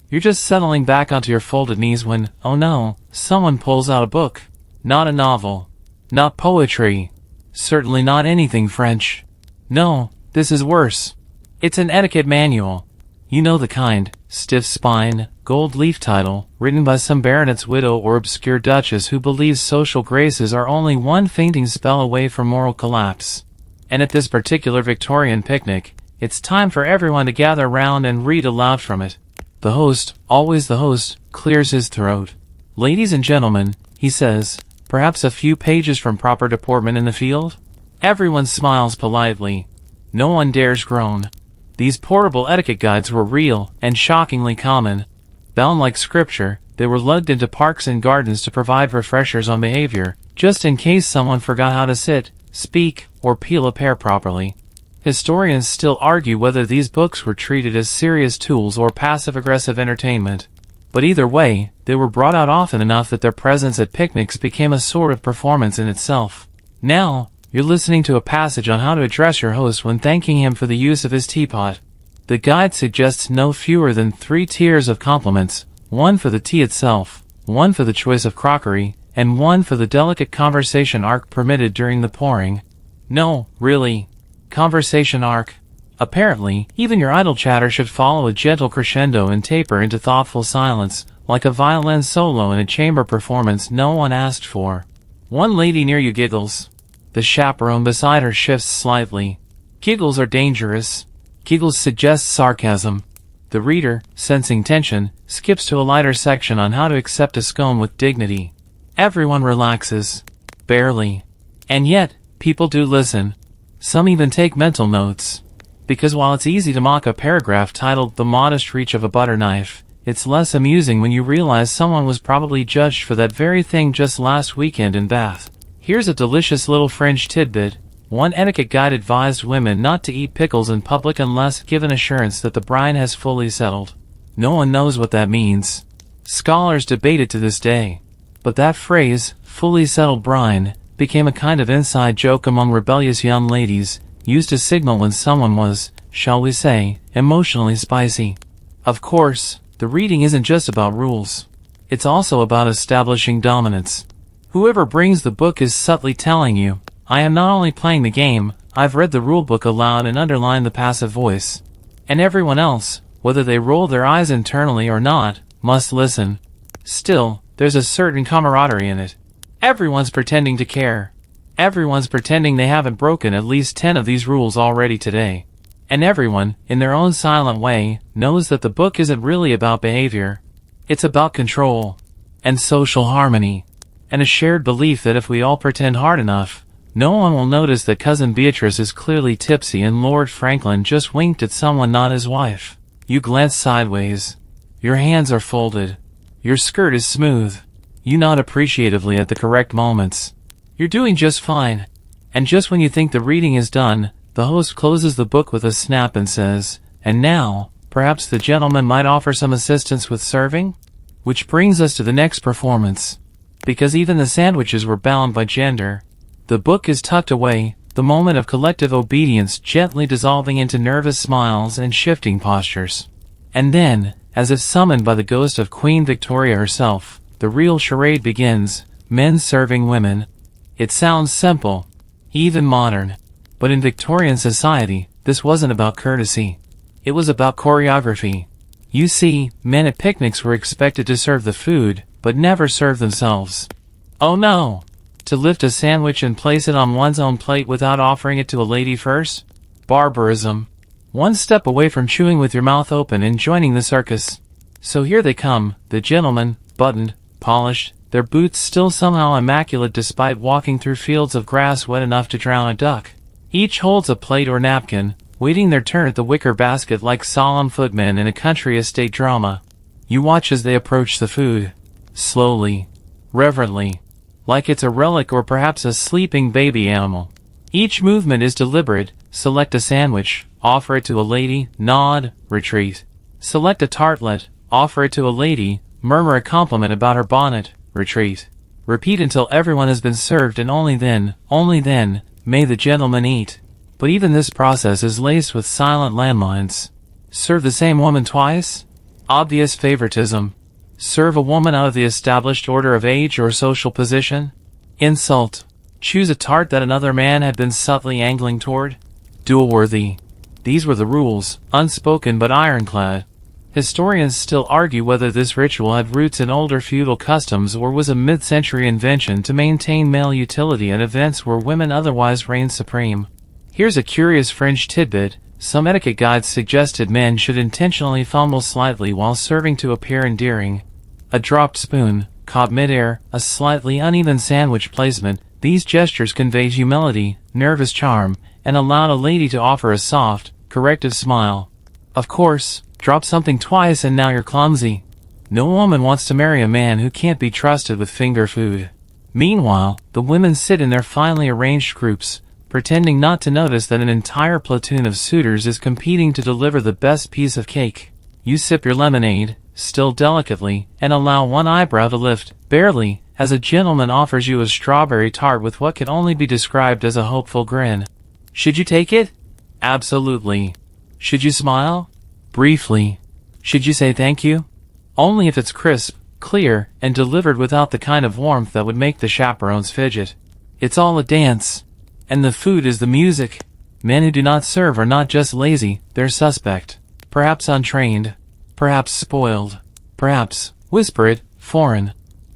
You're just settling back onto your folded knees when, oh no, someone pulls out a book. Not a novel. Not poetry. Certainly not anything French. No, this is worse. It's an etiquette manual. You know the kind: stiff spine, gold leaf title, written by some baronet's widow or obscure duchess who believes social graces are only one fainting spell away from moral collapse. And at this particular Victorian picnic, it's time for everyone to gather round and read aloud from it. The host, always the host, clears his throat. Ladies and gentlemen, he says, perhaps a few pages from proper deportment in the field? Everyone smiles politely. No one dares groan. These portable etiquette guides were real and shockingly common. Bound like scripture, they were lugged into parks and gardens to provide refreshers on behavior, just in case someone forgot how to sit, speak, or peel a pear properly. Historians still argue whether these books were treated as serious tools or passive-aggressive entertainment. But either way, they were brought out often enough that their presence at picnics became a sort of performance in itself. Now, you're listening to a passage on how to address your host when thanking him for the use of his teapot. The guide suggests no fewer than 3 tiers of compliments, one for the tea itself, one for the choice of crockery, and one for the delicate conversation arc permitted during the pouring. No, really. Conversation arc. Apparently, even your idle chatter should follow a gentle crescendo and taper into thoughtful silence, like a violin solo in a chamber performance no one asked for. One lady near you giggles. The chaperone beside her shifts slightly. Giggles are dangerous. Giggles suggest sarcasm. The reader, sensing tension, skips to a lighter section on how to accept a scone with dignity. Everyone relaxes. Barely. And yet, people do listen. Some even take mental notes. Because while it's easy to mock a paragraph titled "The Modest Reach of a Butter Knife," it's less amusing when you realize someone was probably judged for that very thing just last weekend in Bath. Here's a delicious little fringe tidbit. One etiquette guide advised women not to eat pickles in public unless given assurance that the brine has fully settled. No one knows what that means. Scholars debate it to this day. But that phrase, fully settled brine, became a kind of inside joke among rebellious young ladies, used to signal when someone was, shall we say, emotionally spicy. Of course, the reading isn't just about rules. It's also about establishing dominance. Whoever brings the book is subtly telling you, I am not only playing the game, I've read the rulebook aloud and underlined the passive voice. And everyone else, whether they roll their eyes internally or not, must listen. Still, there's a certain camaraderie in it. Everyone's pretending to care. Everyone's pretending they haven't broken at least 10 of these rules already today. And everyone, in their own silent way, knows that the book isn't really about behavior. It's about control. And social harmony. And a shared belief that if we all pretend hard enough, no one will notice that Cousin Beatrice is clearly tipsy and Lord Franklin just winked at someone not his wife. You glance sideways. Your hands are folded. Your skirt is smooth. You nod appreciatively at the correct moments. You're doing just fine. And just when you think the reading is done, the host closes the book with a snap and says, and now, perhaps the gentleman might offer some assistance with serving? Which brings us to the next performance. Because even the sandwiches were bound by gender. The book is tucked away, the moment of collective obedience gently dissolving into nervous smiles and shifting postures. And then, as if summoned by the ghost of Queen Victoria herself, the real charade begins, men serving women. It sounds simple, even modern. But in Victorian society, this wasn't about courtesy. It was about choreography. You see, men at picnics were expected to serve the food, but never serve themselves. Oh no! To lift a sandwich and place it on one's own plate without offering it to a lady first? Barbarism. One step away from chewing with your mouth open and joining the circus. So here they come, the gentlemen, buttoned, polished, their boots still somehow immaculate despite walking through fields of grass wet enough to drown a duck. Each holds a plate or napkin, waiting their turn at the wicker basket like solemn footmen in a country estate drama. You watch as they approach the food. Slowly. Reverently. Like it's a relic or perhaps a sleeping baby animal. Each movement is deliberate. Select a sandwich, offer it to a lady, nod, retreat. Select a tartlet, offer it to a lady, murmur a compliment about her bonnet, retreat. Repeat until everyone has been served and only then, may the gentleman eat. But even this process is laced with silent landmines. Serve the same woman twice? Obvious favoritism. Serve a woman out of the established order of age or social position? Insult. Choose a tart that another man had been subtly angling toward? Duel-worthy. These were the rules, unspoken but ironclad. Historians still argue whether this ritual had roots in older feudal customs or was a mid-century invention to maintain male utility at events where women otherwise reigned supreme. Here's a curious fringe tidbit. Some etiquette guides suggested men should intentionally fumble slightly while serving to appear endearing. A dropped spoon, caught midair, a slightly uneven sandwich placement, these gestures convey humility, nervous charm, and allowed a lady to offer a soft, corrective smile. Of course, drop something twice and now you're clumsy. No woman wants to marry a man who can't be trusted with finger food. Meanwhile, the women sit in their finely arranged groups, pretending not to notice that an entire platoon of suitors is competing to deliver the best piece of cake. You sip your lemonade, still delicately, and allow one eyebrow to lift, barely, as a gentleman offers you a strawberry tart with what can only be described as a hopeful grin. Should you take it? Absolutely. Should you smile? Briefly. Should you say thank you? Only if it's crisp, clear, and delivered without the kind of warmth that would make the chaperones fidget. It's all a dance. And the food is the music. Men who do not serve are not just lazy, they're suspect. Perhaps untrained. Perhaps spoiled. Perhaps, whisper it, foreign.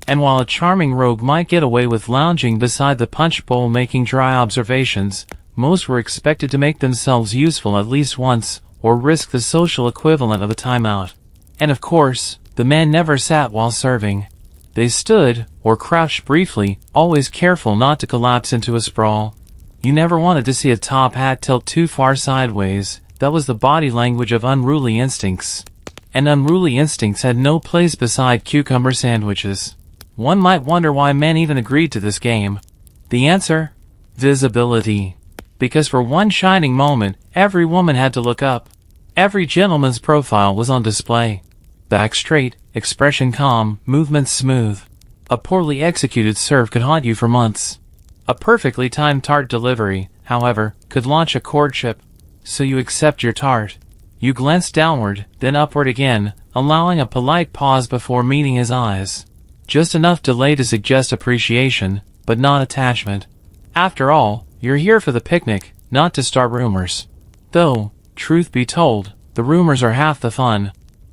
And while a charming rogue might get away with lounging beside the punch bowl making dry observations, most were expected to make themselves useful at least once, or risk the social equivalent of a timeout. And of course, the men never sat while serving. They stood, or crouched briefly, always careful not to collapse into a sprawl. You never wanted to see a top hat tilt too far sideways. That was the body language of unruly instincts. And unruly instincts had no place beside cucumber sandwiches. One might wonder why men even agreed to this game. The answer? Visibility. Because for one shining moment, every woman had to look up. Every gentleman's profile was on display. Back straight, expression calm, movements smooth. A poorly executed serve could haunt you for months. A perfectly timed tart delivery, however, could launch a courtship. So you accept your tart. You glance downward, then upward again, allowing a polite pause before meeting his eyes. Just enough delay to suggest appreciation, but not attachment. After all, you're here for the picnic, not to start rumors. Though, truth be told, the rumors are half the fun.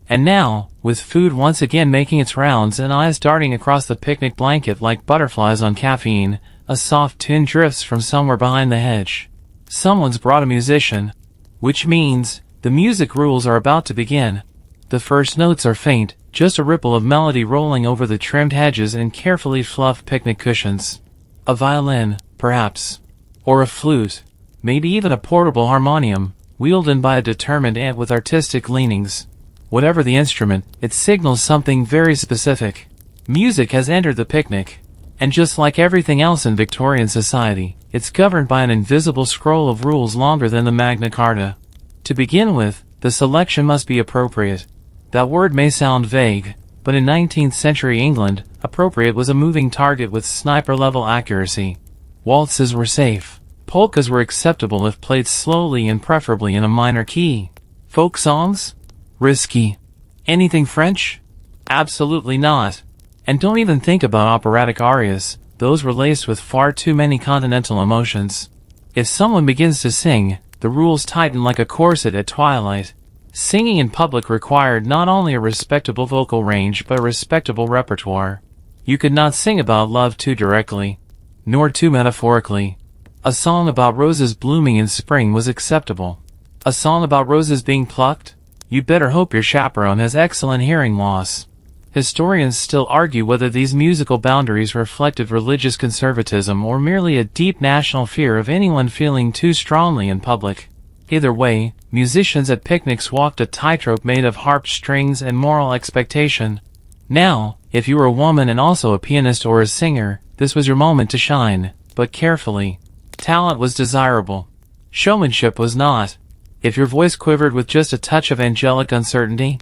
And now, with food once again making its rounds and eyes darting across the picnic blanket like butterflies on caffeine, a soft tune drifts from somewhere behind the hedge. Someone's brought a musician. Which means, the music rules are about to begin. The first notes are faint, just a ripple of melody rolling over the trimmed hedges and carefully fluffed picnic cushions. A violin, perhaps. Or a flute. Maybe even a portable harmonium, wielded by a determined ant with artistic leanings. Whatever the instrument, it signals something very specific. Music has entered the picnic. And just like everything else in Victorian society, it's governed by an invisible scroll of rules longer than the Magna Carta. To begin with, the selection must be appropriate. That word may sound vague, but in 19th century England, appropriate was a moving target with sniper-level accuracy. Waltzes were safe. Polkas were acceptable if played slowly and preferably in a minor key. Folk songs? Risky. Anything French? Absolutely not. And don't even think about operatic arias, those were laced with far too many continental emotions. If someone begins to sing, the rules tighten like a corset at twilight. Singing in public required not only a respectable vocal range but a respectable repertoire. You could not sing about love too directly, nor too metaphorically. A song about roses blooming in spring was acceptable. A song about roses being plucked? You better hope your chaperone has excellent hearing loss. Historians still argue whether these musical boundaries reflected religious conservatism or merely a deep national fear of anyone feeling too strongly in public. Either way, musicians at picnics walked a tightrope made of harp strings and moral expectation. Now, if you were a woman and also a pianist or a singer, this was your moment to shine, but carefully. Talent was desirable. Showmanship was not. If your voice quivered with just a touch of angelic uncertainty,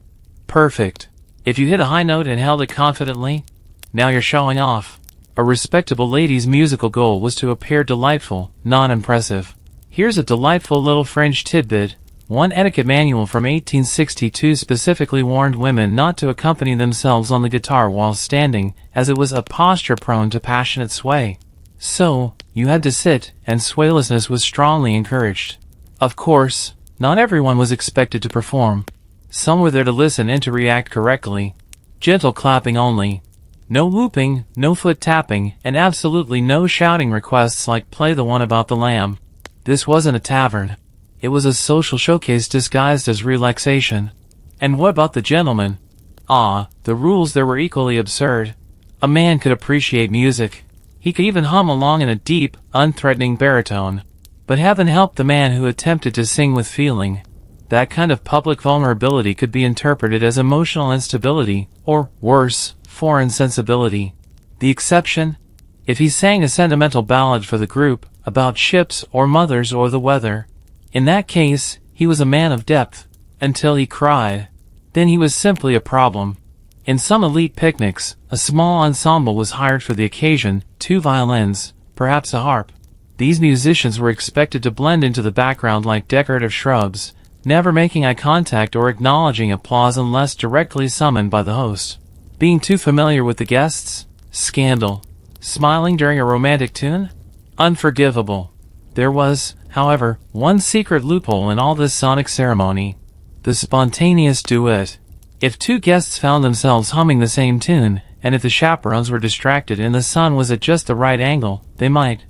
perfect. If you hit a high note and held it confidently, now you're showing off. A respectable lady's musical goal was to appear delightful, not impressive. Here's a delightful little French tidbit. One etiquette manual from 1862 specifically warned women not to accompany themselves on the guitar while standing, as it was a posture prone to passionate sway. So, you had to sit, and swaylessness was strongly encouraged. Of course, not everyone was expected to perform. Some were there to listen and to react correctly. Gentle clapping only. No whooping, no foot tapping, and absolutely no shouting requests like "play the one about the lamb." This wasn't a tavern. It was a social showcase disguised as relaxation. And what about the gentleman? The rules there were equally absurd. A man could appreciate music. He could even hum along in a deep, unthreatening baritone. But heaven help the man who attempted to sing with feeling. That kind of public vulnerability could be interpreted as emotional instability, or, worse, foreign sensibility. The exception? If he sang a sentimental ballad for the group, about ships or mothers or the weather. In that case, he was a man of depth, until he cried. Then he was simply a problem. In some elite picnics, a small ensemble was hired for the occasion, 2 violins, perhaps a harp. These musicians were expected to blend into the background like decorative shrubs, never making eye contact or acknowledging applause unless directly summoned by the host. Being too familiar with the guests? Scandal. Smiling during a romantic tune? Unforgivable. There was, however, one secret loophole in all this sonic ceremony. The spontaneous duet. If 2 guests found themselves humming the same tune, and if the chaperones were distracted and the sun was at just the right angle, they might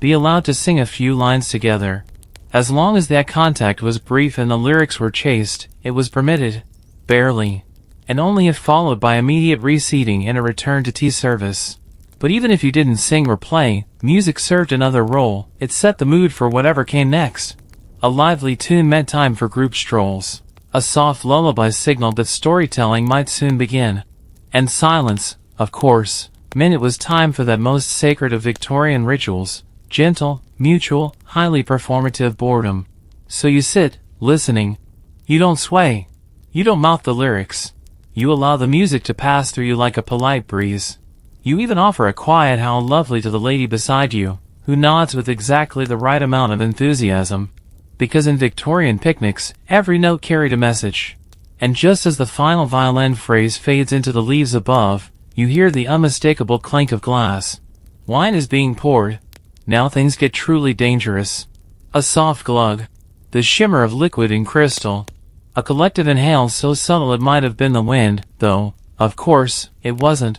be allowed to sing a few lines together. As long as that contact was brief and the lyrics were chaste, it was permitted. Barely. And only if followed by immediate reseating and a return to tea service. But even if you didn't sing or play, music served another role. It set the mood for whatever came next. A lively tune meant time for group strolls. A soft lullaby signaled that storytelling might soon begin. And silence, of course, meant it was time for that most sacred of Victorian rituals. Gentle, mutual, highly performative boredom. So you sit, listening. You don't sway. You don't mouth the lyrics. You allow the music to pass through you like a polite breeze. You even offer a quiet "how lovely" to the lady beside you, who nods with exactly the right amount of enthusiasm. Because in Victorian picnics, every note carried a message. And just as the final violin phrase fades into the leaves above, you hear the unmistakable clink of glass. Wine is being poured. Now things get truly dangerous. A soft glug. The shimmer of liquid in crystal. A collective inhale so subtle it might have been the wind, though, of course, it wasn't.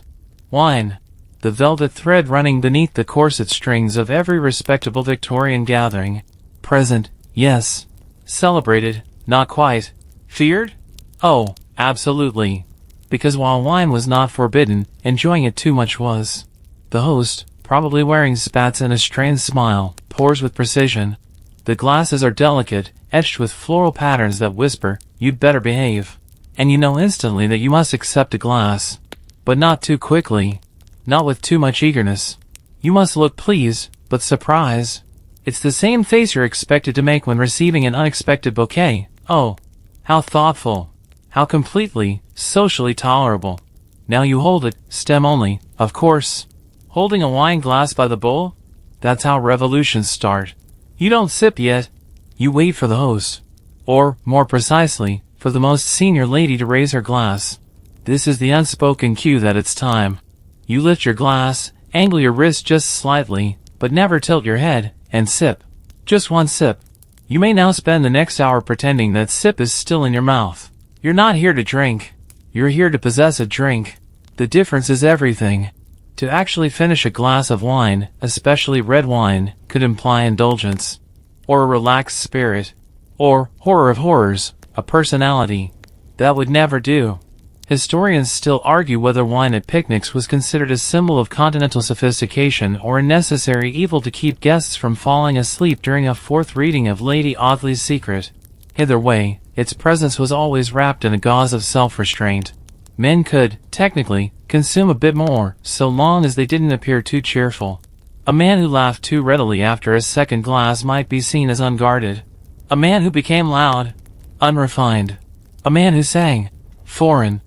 Wine. The velvet thread running beneath the corset strings of every respectable Victorian gathering. Present, yes. Celebrated, not quite. Feared? Oh, absolutely. Because while wine was not forbidden, enjoying it too much was. The host, probably wearing spats and a strained smile, pours with precision. The glasses are delicate, etched with floral patterns that whisper, "You'd better behave." And you know instantly that you must accept a glass. But not too quickly. Not with too much eagerness. You must look pleased, but surprised. It's the same face you're expected to make when receiving an unexpected bouquet. Oh, how thoughtful. How completely, socially tolerable. Now you hold it, stem only, of course. Holding a wine glass by the bowl? That's how revolutions start. You don't sip yet. You wait for the host. Or, more precisely, for the most senior lady to raise her glass. This is the unspoken cue that it's time. You lift your glass, angle your wrist just slightly, but never tilt your head, and sip. Just one sip. You may now spend the next hour pretending that sip is still in your mouth. You're not here to drink. You're here to possess a drink. The difference is everything. To actually finish a glass of wine, especially red wine, could imply indulgence. Or a relaxed spirit. Or, horror of horrors, a personality. That would never do. Historians still argue whether wine at picnics was considered a symbol of continental sophistication or a necessary evil to keep guests from falling asleep during a fourth reading of Lady Audley's Secret. Either way, its presence was always wrapped in a gauze of self-restraint. Men could, technically, consume a bit more, so long as they didn't appear too cheerful. A man who laughed too readily after a second glass might be seen as unguarded. A man who became loud, unrefined. A man who sang, foreign.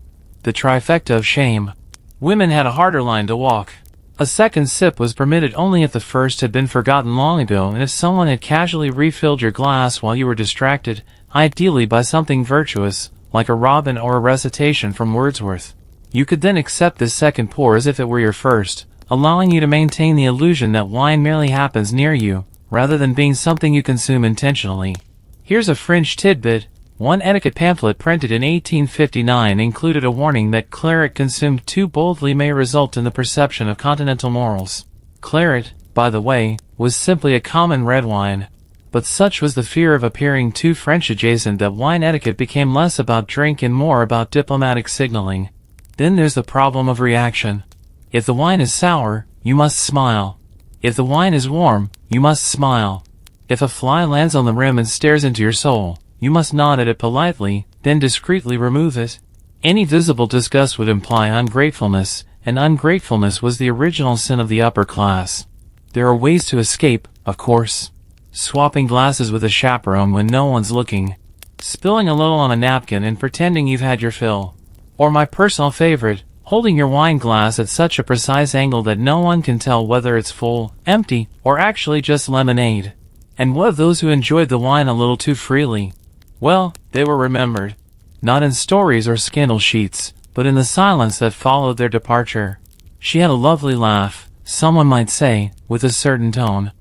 The trifecta of shame. Women had a harder line to walk. A second sip was permitted only if the first had been forgotten long ago and if someone had casually refilled your glass while you were distracted, ideally by something virtuous, like a robin or a recitation from Wordsworth. You could then accept this second pour as if it were your first, allowing you to maintain the illusion that wine merely happens near you, rather than being something you consume intentionally. Here's a fringe tidbit. One etiquette pamphlet printed in 1859 included a warning that claret consumed too boldly may result in the perception of continental morals. Claret, by the way, was simply a common red wine. But such was the fear of appearing too French-adjacent that wine etiquette became less about drink and more about diplomatic signaling. Then there's the problem of reaction. If the wine is sour, you must smile. If the wine is warm, you must smile. If a fly lands on the rim and stares into your soul, you must nod at it politely, then discreetly remove it. Any visible disgust would imply ungratefulness, and ungratefulness was the original sin of the upper class. There are ways to escape, of course. Swapping glasses with a chaperone when no one's looking. Spilling a little on a napkin and pretending you've had your fill. Or my personal favorite, holding your wine glass at such a precise angle that no one can tell whether it's full, empty, or actually just lemonade. And what of those who enjoyed the wine a little too freely? Well, they were remembered. Not in stories or scandal sheets, but in the silence that followed their departure. She had a lovely laugh, someone might say, with a certain tone.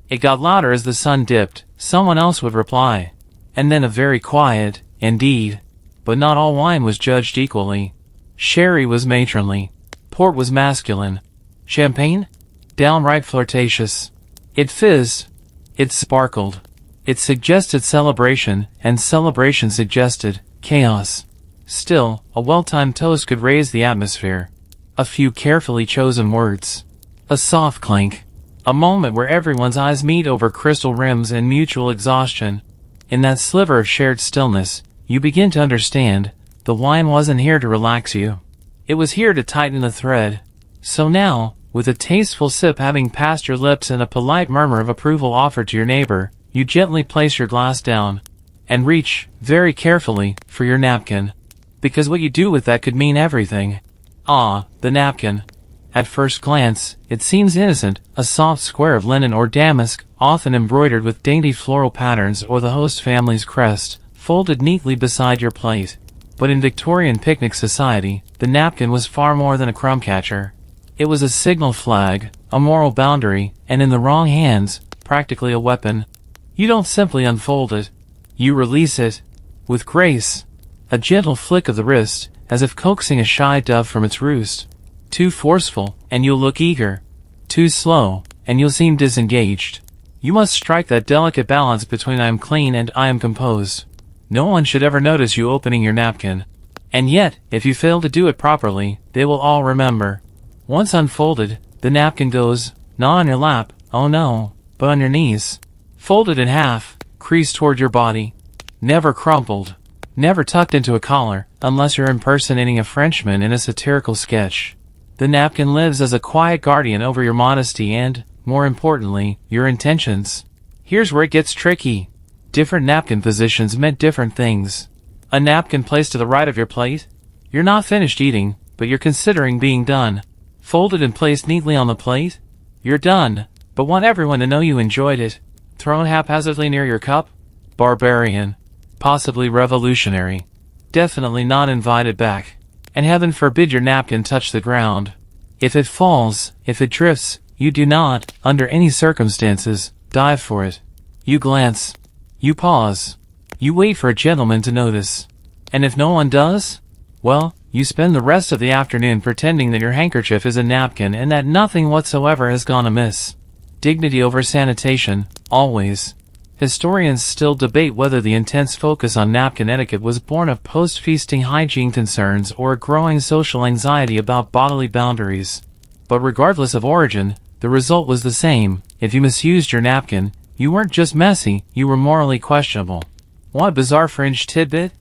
It got louder as the sun dipped, someone else would reply. And then a very quiet, indeed. But not all wine was judged equally. Sherry was matronly. Port was masculine. Champagne? Downright flirtatious. It fizzed. It sparkled. It suggested celebration, and celebration suggested chaos. Still, a well-timed toast could raise the atmosphere. A few carefully chosen words. A soft clink. A moment where everyone's eyes meet over crystal rims and mutual exhaustion. In that sliver of shared stillness, you begin to understand, the wine wasn't here to relax you. It was here to tighten the thread. So now, with a tasteful sip having passed your lips and a polite murmur of approval offered to your neighbor, you gently place your glass down. And reach, very carefully, for your napkin. Because what you do with that could mean everything. Ah, the napkin. At first glance, it seems innocent, a soft square of linen or damask, often embroidered with dainty floral patterns or the host family's crest, folded neatly beside your plate. But in Victorian picnic society, the napkin was far more than a crumb catcher. It was a signal flag, a moral boundary, and in the wrong hands, practically a weapon. You don't simply unfold it. You release it. With grace. A gentle flick of the wrist, as if coaxing a shy dove from its roost. Too forceful, and you'll look eager. Too slow, and you'll seem disengaged. You must strike that delicate balance between I am clean and I am composed. No one should ever notice you opening your napkin. And yet, if you fail to do it properly, they will all remember. Once unfolded, the napkin goes, not on your lap, oh no, but on your knees. Folded in half, creased toward your body. Never crumpled. Never tucked into a collar, unless you're impersonating a Frenchman in a satirical sketch. The napkin lives as a quiet guardian over your modesty and, more importantly, your intentions. Here's where it gets tricky. Different napkin positions meant different things. A napkin placed to the right of your plate? You're not finished eating, but you're considering being done. Folded and placed neatly on the plate? You're done, but want everyone to know you enjoyed it. Thrown haphazardly near your cup? Barbarian. Possibly revolutionary. Definitely not invited back. And heaven forbid your napkin touch the ground. If it falls, if it drifts, you do not, under any circumstances, dive for it. You glance. You pause. You wait for a gentleman to notice. And if no one does? Well, you spend the rest of the afternoon pretending that your handkerchief is a napkin and that nothing whatsoever has gone amiss. Dignity over sanitation, always. Historians still debate whether the intense focus on napkin etiquette was born of post-feasting hygiene concerns or a growing social anxiety about bodily boundaries. But regardless of origin, the result was the same. If you misused your napkin, you weren't just messy, you were morally questionable. Want a bizarre fringe tidbit?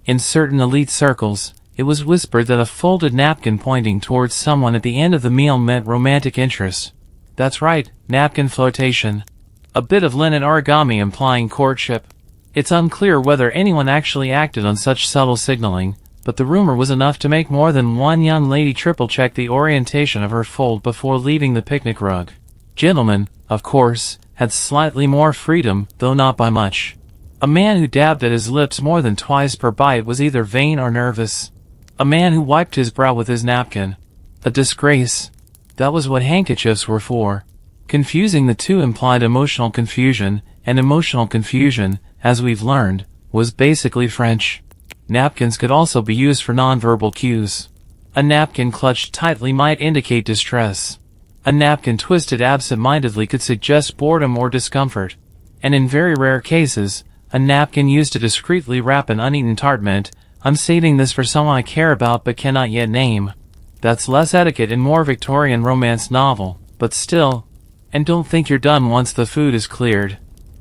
In certain elite circles, it was whispered that a folded napkin pointing towards someone at the end of the meal meant romantic interest. That's right, napkin flirtation. A bit of linen origami implying courtship. It's unclear whether anyone actually acted on such subtle signaling, but the rumor was enough to make more than one young lady triple-check the orientation of her fold before leaving the picnic rug. Gentlemen, of course, had slightly more freedom, though not by much. A man who dabbed at his lips more than twice per bite was either vain or nervous. A man who wiped his brow with his napkin. A disgrace. That was what handkerchiefs were for. Confusing the two implied emotional confusion, and emotional confusion, as we've learned, was basically French. Napkins could also be used for nonverbal cues. A napkin clutched tightly might indicate distress. A napkin twisted absent-mindedly could suggest boredom or discomfort. And in very rare cases, a napkin used to discreetly wrap an uneaten tart meant, I'm saving this for someone I care about but cannot yet name. That's less etiquette and more Victorian romance novel, but still. And don't think you're done once the food is cleared.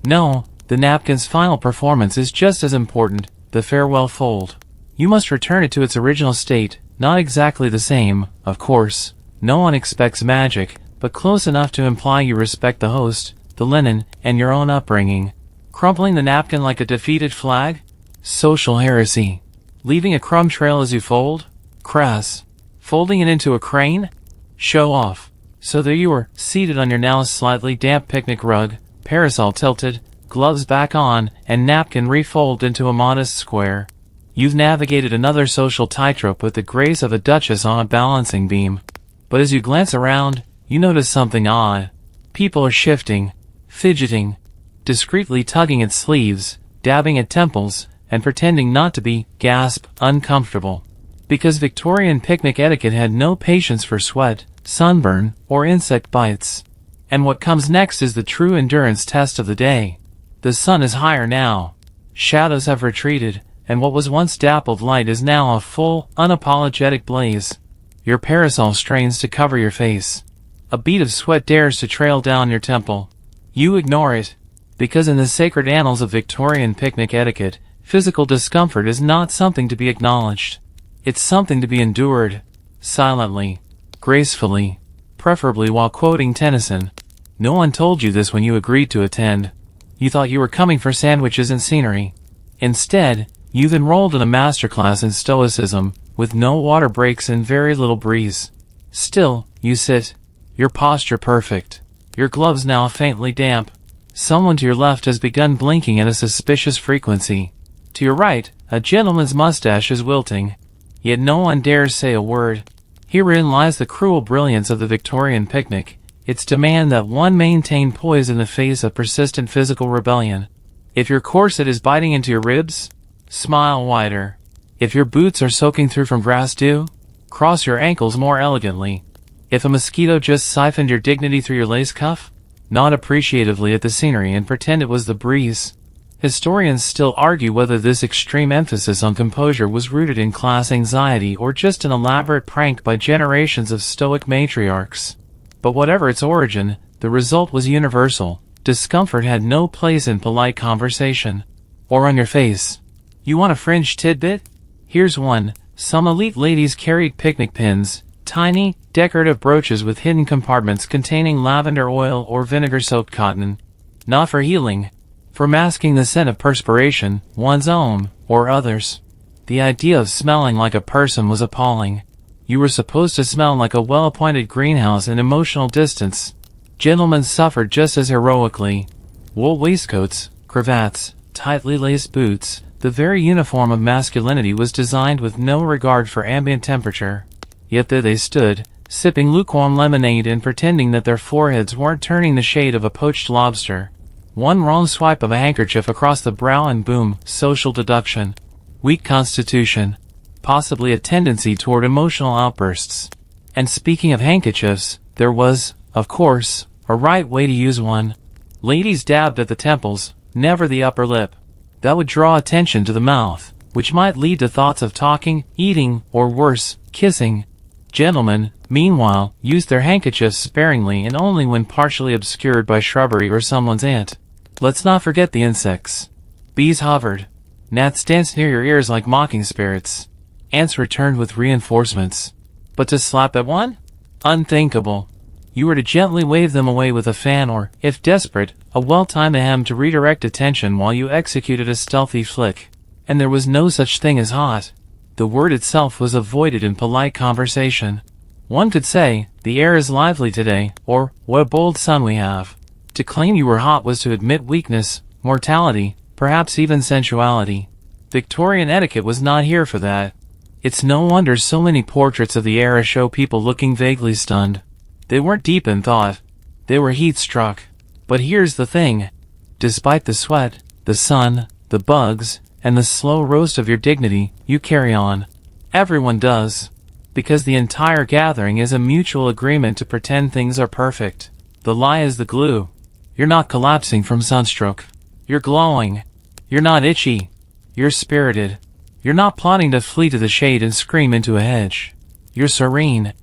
No, the napkin's final performance is just as important, the farewell fold. You must return it to its original state, not exactly the same, of course. No one expects magic, but close enough to imply you respect the host, the linen, and your own upbringing. Crumpling the napkin like a defeated flag? Social heresy. Leaving a crumb trail as you fold? Crass. Folding it into a crane? Show off. So there you were, seated on your now slightly damp picnic rug, parasol tilted, gloves back on, and napkin refolded into a modest square. You've navigated another social tightrope with the grace of a duchess on a balancing beam. But as you glance around, you notice something odd. People are shifting, fidgeting, discreetly tugging at sleeves, dabbing at temples, and pretending not to be, gasp, uncomfortable. Because Victorian picnic etiquette had no patience for sweat, sunburn, or insect bites. And what comes next is the true endurance test of the day. The sun is higher now. Shadows have retreated, and what was once dappled light is now a full, unapologetic blaze. Your parasol strains to cover your face. A bead of sweat dares to trail down your temple. You ignore it, because in the sacred annals of Victorian picnic etiquette, physical discomfort is not something to be acknowledged. It's something to be endured, silently, gracefully, preferably while quoting Tennyson. No one told you this when you agreed to attend. You thought you were coming for sandwiches and scenery. Instead, you've enrolled in a masterclass in stoicism, with no water breaks and very little breeze. Still, you sit, your posture perfect, your gloves now faintly damp. Someone to your left has begun blinking at a suspicious frequency. To your right, a gentleman's mustache is wilting. Yet no one dares say a word. Herein lies the cruel brilliance of the Victorian picnic, its demand that one maintain poise in the face of persistent physical rebellion. If your corset is biting into your ribs, smile wider. If your boots are soaking through from grass dew, cross your ankles more elegantly. If a mosquito just siphoned your dignity through your lace cuff, nod appreciatively at the scenery and pretend it was the breeze. Historians still argue whether this extreme emphasis on composure was rooted in class anxiety or just an elaborate prank by generations of stoic matriarchs. But whatever its origin, the result was universal. Discomfort had no place in polite conversation. Or on your face. You want a fringe tidbit? Here's one. Some elite ladies carried picnic pins, tiny, decorative brooches with hidden compartments containing lavender oil or vinegar-soaked cotton. Not for healing. For masking the scent of perspiration, one's own, or others. The idea of smelling like a person was appalling. You were supposed to smell like a well-appointed greenhouse in emotional distance. Gentlemen suffered just as heroically. Wool waistcoats, cravats, tightly laced boots, the very uniform of masculinity was designed with no regard for ambient temperature. Yet there they stood, sipping lukewarm lemonade and pretending that their foreheads weren't turning the shade of a poached lobster. One wrong swipe of a handkerchief across the brow and boom, social deduction. Weak constitution. Possibly a tendency toward emotional outbursts. And speaking of handkerchiefs, there was, of course, a right way to use one. Ladies dabbed at the temples, never the upper lip. That would draw attention to the mouth, which might lead to thoughts of talking, eating, or worse, kissing. Gentlemen, meanwhile, used their handkerchiefs sparingly and only when partially obscured by shrubbery or someone's aunt. Let's not forget the insects. Bees hovered. Gnats danced near your ears like mocking spirits. Ants returned with reinforcements. But to slap at one? Unthinkable. You were to gently wave them away with a fan or, if desperate, a well-timed ahem to redirect attention while you executed a stealthy flick. And there was no such thing as hot. The word itself was avoided in polite conversation. One could say, the air is lively today, or, what a bold sun we have. To claim you were hot was to admit weakness, mortality, perhaps even sensuality. Victorian etiquette was not here for that. It's no wonder so many portraits of the era show people looking vaguely stunned. They weren't deep in thought. They were heat-struck. But here's the thing. Despite the sweat, the sun, the bugs, and the slow roast of your dignity, you carry on. Everyone does. Because the entire gathering is a mutual agreement to pretend things are perfect. The lie is the glue. You're not collapsing from sunstroke. You're glowing. You're not itchy. You're spirited. You're not plotting to flee to the shade and scream into a hedge. You're serene.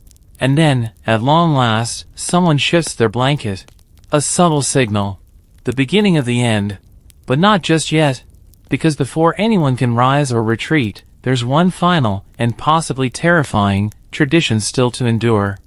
And then, at long last, someone shifts their blanket. A subtle signal. The beginning of the end. But not just yet. Because before anyone can rise or retreat, there's one final, and possibly terrifying, tradition still to endure.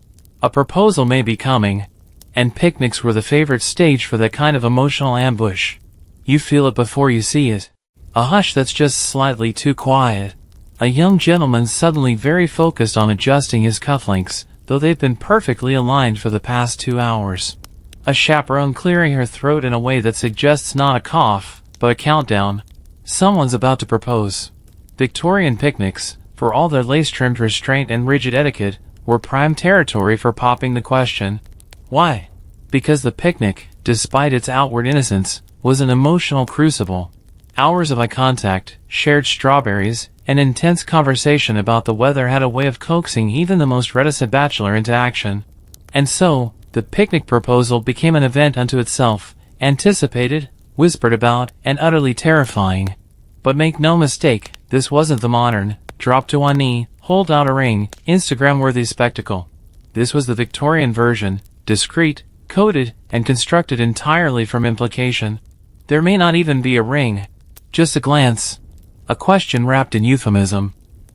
A proposal may be coming. And picnics were the favorite stage for that kind of emotional ambush. You feel it before you see it. A hush that's just slightly too quiet. A young gentleman suddenly very focused on adjusting his cufflinks, though they've been perfectly aligned for the past 2 hours. A chaperone clearing her throat in a way that suggests not a cough, but a countdown. Someone's about to propose. Victorian picnics, for all their lace-trimmed restraint and rigid etiquette, were prime territory for popping the question. Why? Because the picnic, despite its outward innocence, was an emotional crucible. Hours of eye contact, shared strawberries, and intense conversation about the weather had a way of coaxing even the most reticent bachelor into action. And so, the picnic proposal became an event unto itself, anticipated, whispered about, and utterly terrifying. But make no mistake, this wasn't the modern, drop to one knee, hold out a ring, Instagram-worthy spectacle. This was the Victorian version, discreet, coded, and constructed entirely from implication. There may not even be a ring. Just a glance. A question wrapped in euphemism.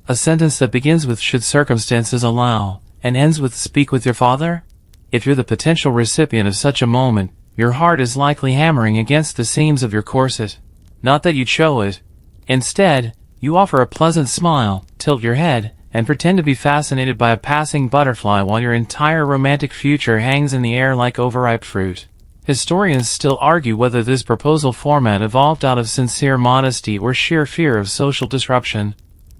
A sentence that begins with "should circumstances allow," and ends with "speak with your father?" If you're the potential recipient of such a moment, your heart is likely hammering against the seams of your corset. Not that you'd show it. Instead, you offer a pleasant smile, tilt your head, and pretend to be fascinated by a passing butterfly while your entire romantic future hangs in the air like overripe fruit. Historians still argue whether this proposal format evolved out of sincere modesty or sheer fear of social disruption.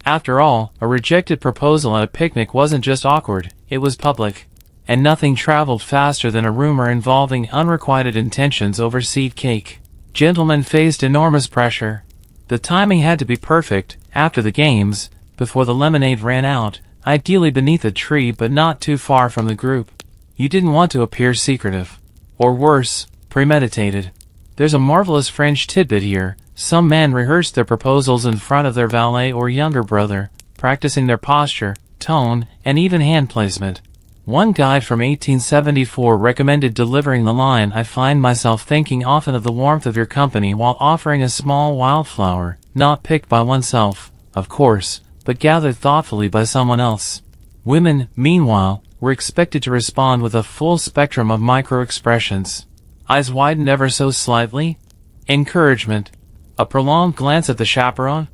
After all, a rejected proposal at a picnic wasn't just awkward, it was public. And nothing traveled faster than a rumor involving unrequited intentions over seed cake. Gentlemen faced enormous pressure. The timing had to be perfect, after the games, before the lemonade ran out, ideally beneath a tree but not too far from the group. You didn't want to appear secretive. Or worse, premeditated. There's a marvelous French tidbit here. Some men rehearsed their proposals in front of their valet or younger brother, practicing their posture, tone, and even hand placement. One guide from 1874 recommended delivering the line, "I find myself thinking often of the warmth of your company," while offering a small wildflower, not picked by oneself, of course, but gathered thoughtfully by someone else. Women, meanwhile, were expected to respond with a full spectrum of micro-expressions. Eyes widened ever so slightly. Encouragement. A prolonged glance at the chaperone.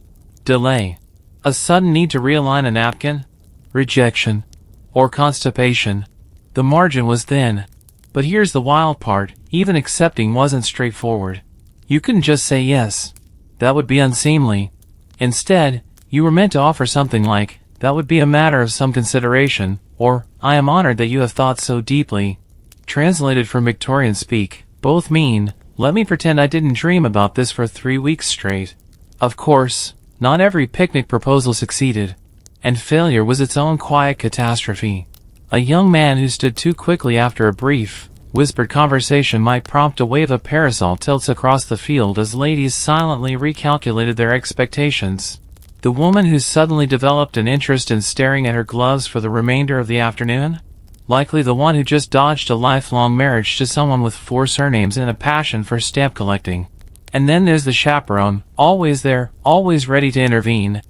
Delay. A sudden need to realign a napkin. Rejection. Or constipation. The margin was thin. But here's the wild part, even accepting wasn't straightforward. You couldn't just say yes. That would be unseemly. Instead, you were meant to offer something like, "That would be a matter of some consideration," or "I am honored that you have thought so deeply." Translated from Victorian speak, both mean, "Let me pretend I didn't dream about this for 3 weeks straight." Of course, not every picnic proposal succeeded. And failure was its own quiet catastrophe. A young man who stood too quickly after a brief, whispered conversation might prompt a wave of parasol tilts across the field as ladies silently recalculated their expectations. The woman who suddenly developed an interest in staring at her gloves for the remainder of the afternoon? Likely the one who just dodged a lifelong marriage to someone with 4 surnames and a passion for stamp collecting. And then there's the chaperone, always there, always ready to intervene.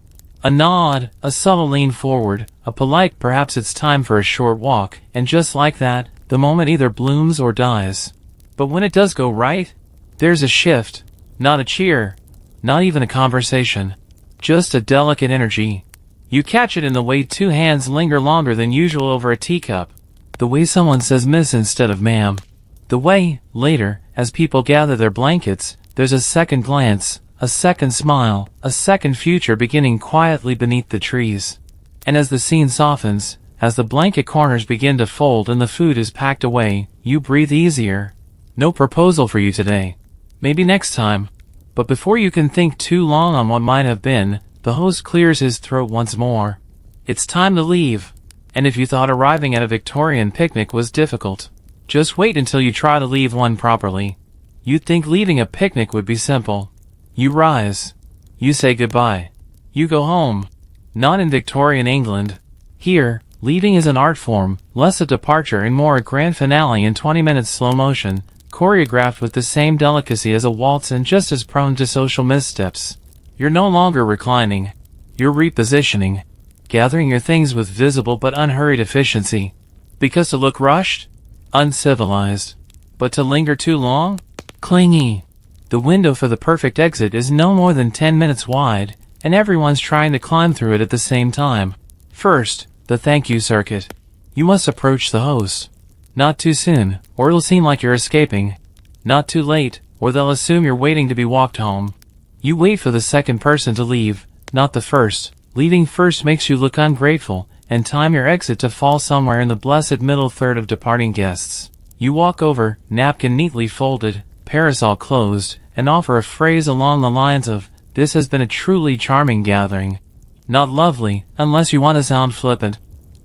A nod, a subtle lean forward, a polite "perhaps it's time for a short walk," and just like that, the moment either blooms or dies. But when it does go right, there's a shift. Not a cheer. Not even a conversation. Just a delicate energy. You catch it in the way 2 hands linger longer than usual over a teacup. The way someone says "miss" instead of "ma'am." The way, later, as people gather their blankets, there's a second glance, a second smile, a second future beginning quietly beneath the trees. And as the scene softens, as the blanket corners begin to fold and the food is packed away, you breathe easier. No proposal for you today. Maybe next time. But before you can think too long on what might have been, the host clears his throat once more. It's time to leave. And if you thought arriving at a Victorian picnic was difficult, just wait until you try to leave one properly. You'd think leaving a picnic would be simple. You rise. You say goodbye. You go home. Not in Victorian England. Here, leaving is an art form, less a departure and more a grand finale in 20 minutes slow motion, choreographed with the same delicacy as a waltz and just as prone to social missteps. You're no longer reclining. You're repositioning, gathering your things with visible but unhurried efficiency. Because to look rushed? Uncivilized. But to linger too long? Clingy. The window for the perfect exit is no more than 10 minutes wide, and everyone's trying to climb through it at the same time. First, the thank you circuit. You must approach the host. Not too soon, or it'll seem like you're escaping. Not too late, or they'll assume you're waiting to be walked home. You wait for the second person to leave, not the first. Leaving first makes you look ungrateful, and time your exit to fall somewhere in the blessed middle third of departing guests. You walk over, napkin neatly folded, parasol closed, and offer a phrase along the lines of, "This has been a truly charming gathering." Not lovely, unless you want to sound flippant.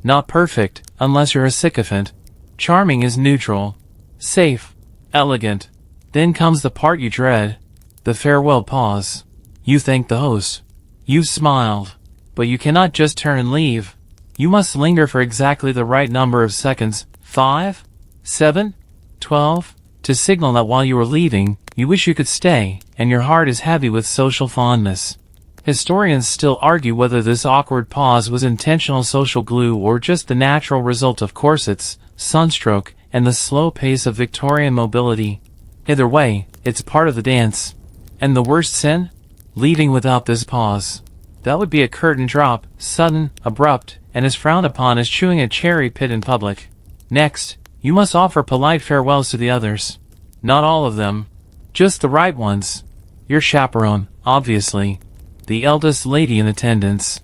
Not perfect, unless you're a sycophant. Charming is neutral. Safe. Elegant. Then comes the part you dread. The farewell pause. You thank the host. You've smiled. But you cannot just turn and leave. You must linger for exactly the right number of seconds, 5, 7, 12, to signal that while you are leaving, you wish you could stay, and your heart is heavy with social fondness. Historians still argue whether this awkward pause was intentional social glue or just the natural result of corsets, sunstroke, and the slow pace of Victorian mobility. Either way, it's part of the dance. And the worst sin? Leaving without this pause. That would be a curtain drop, sudden, abrupt, and is frowned upon as chewing a cherry pit in public. Next, you must offer polite farewells to the others. Not all of them. Just the right ones. Your chaperone, obviously. The eldest lady in attendance.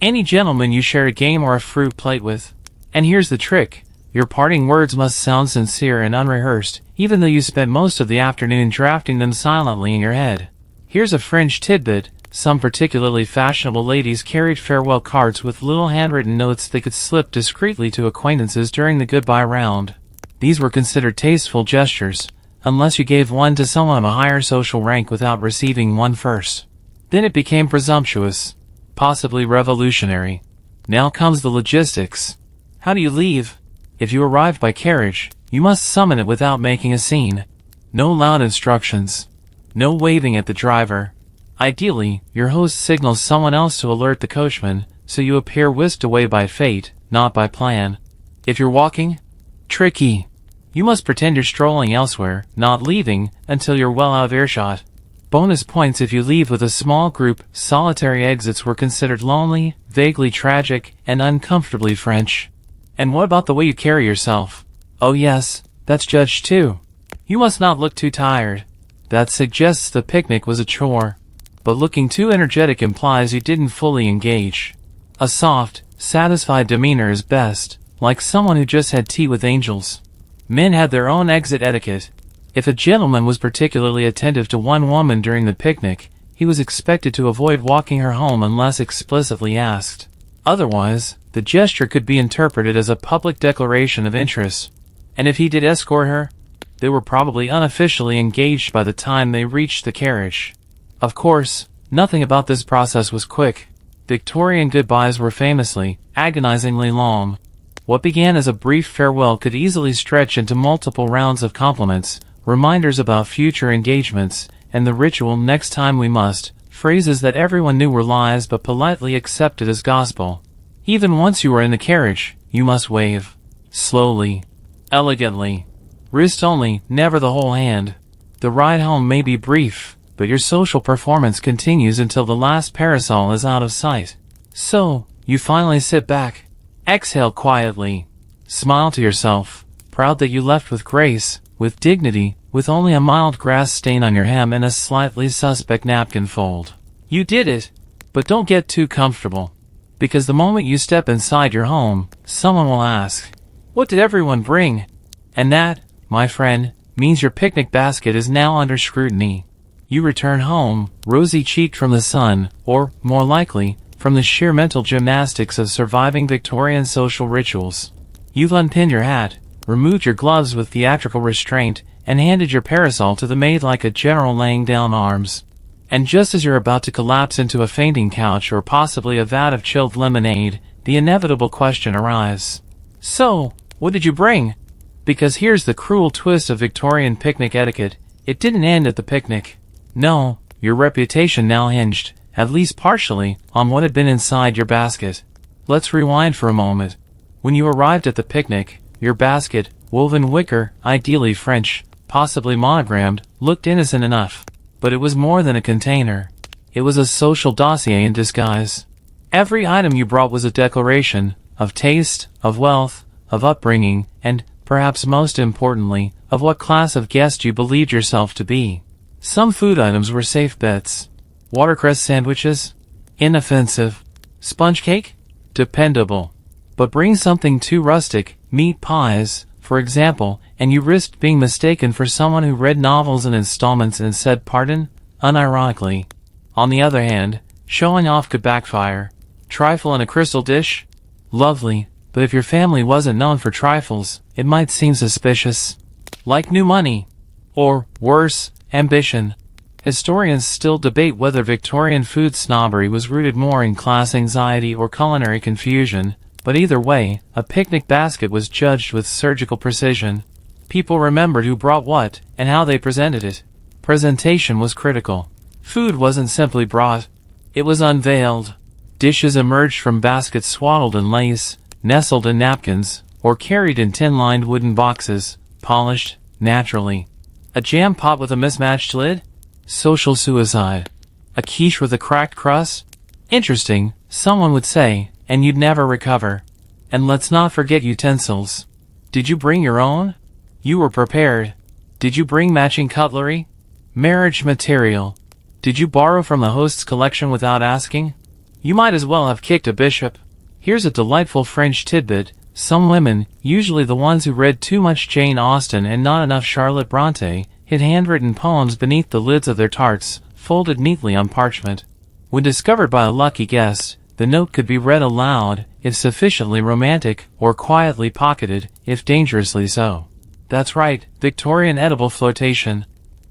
Any gentleman you share a game or a fruit plate with. And here's the trick. Your parting words must sound sincere and unrehearsed, even though you spent most of the afternoon drafting them silently in your head. Here's a fringe tidbit. Some particularly fashionable ladies carried farewell cards with little handwritten notes they could slip discreetly to acquaintances during the goodbye round. These were considered tasteful gestures, unless you gave one to someone of a higher social rank without receiving one first. Then it became presumptuous, possibly revolutionary. Now comes the logistics. How do you leave? If you arrive by carriage, you must summon it without making a scene. No loud instructions. No waving at the driver. Ideally, your host signals someone else to alert the coachman, so you appear whisked away by fate, not by plan. If you're walking? Tricky. You must pretend you're strolling elsewhere, not leaving, until you're well out of earshot. Bonus points if you leave with a small group. Solitary exits were considered lonely, vaguely tragic, and uncomfortably French. And what about the way you carry yourself? Oh yes, that's judged too. You must not look too tired. That suggests the picnic was a chore. But looking too energetic implies you didn't fully engage. A soft, satisfied demeanor is best, like someone who just had tea with angels. Men had their own exit etiquette. If a gentleman was particularly attentive to one woman during the picnic, he was expected to avoid walking her home unless explicitly asked. Otherwise, the gesture could be interpreted as a public declaration of interest. And if he did escort her, they were probably unofficially engaged by the time they reached the carriage. Of course, nothing about this process was quick. Victorian goodbyes were famously, agonizingly long. What began as a brief farewell could easily stretch into multiple rounds of compliments, reminders about future engagements, and the ritual "next time we must," phrases that everyone knew were lies but politely accepted as gospel. Even once you were in the carriage, you must wave. Slowly. Elegantly. Wrist only, never the whole hand. The ride home may be brief, but your social performance continues until the last parasol is out of sight. So, you finally sit back. Exhale quietly. Smile to yourself, proud that you left with grace, with dignity, with only a mild grass stain on your hem and a slightly suspect napkin fold. You did it, but don't get too comfortable. Because the moment you step inside your home, someone will ask, "What did everyone bring?" And that, my friend, means your picnic basket is now under scrutiny. You return home, rosy-cheeked from the sun, or, more likely, from the sheer mental gymnastics of surviving Victorian social rituals. You've unpinned your hat, removed your gloves with theatrical restraint, and handed your parasol to the maid like a general laying down arms. And just as you're about to collapse into a fainting couch or possibly a vat of chilled lemonade, the inevitable question arrives. "So, what did you bring?" Because here's the cruel twist of Victorian picnic etiquette. It didn't end at the picnic. No, your reputation now hinged, at least partially, on what had been inside your basket. Let's rewind for a moment. When you arrived at the picnic, your basket, woven wicker, ideally French, possibly monogrammed, looked innocent enough. But it was more than a container. It was a social dossier in disguise. Every item you brought was a declaration of taste, of wealth, of upbringing, and, perhaps most importantly, of what class of guest you believed yourself to be. Some food items were safe bets. Watercress sandwiches? Inoffensive. Sponge cake? Dependable. But bring something too rustic, meat pies, for example, and you risked being mistaken for someone who read novels in installments and said pardon, unironically. On the other hand, showing off could backfire. Trifle in a crystal dish? Lovely, but if your family wasn't known for trifles, it might seem suspicious. Like new money. Or, worse, ambition. Historians still debate whether Victorian food snobbery was rooted more in class anxiety or culinary confusion, but either way, a picnic basket was judged with surgical precision. People remembered who brought what, and how they presented it. Presentation was critical. Food wasn't simply brought. It was unveiled. Dishes emerged from baskets swaddled in lace, nestled in napkins, or carried in tin-lined wooden boxes, polished, naturally. A jam pot with a mismatched lid? Social suicide. A quiche with a cracked crust? Interesting, someone would say, and you'd never recover. And let's not forget utensils. Did you bring your own? You were prepared. Did you bring matching cutlery? Marriage material. Did you borrow from the host's collection without asking? You might as well have kicked a bishop. Here's a delightful French tidbit. Some women, usually the ones who read too much Jane Austen and not enough Charlotte Bronte, hid handwritten poems beneath the lids of their tarts, folded neatly on parchment. When discovered by a lucky guest, the note could be read aloud, if sufficiently romantic, or quietly pocketed, if dangerously so. That's right, Victorian edible flirtation.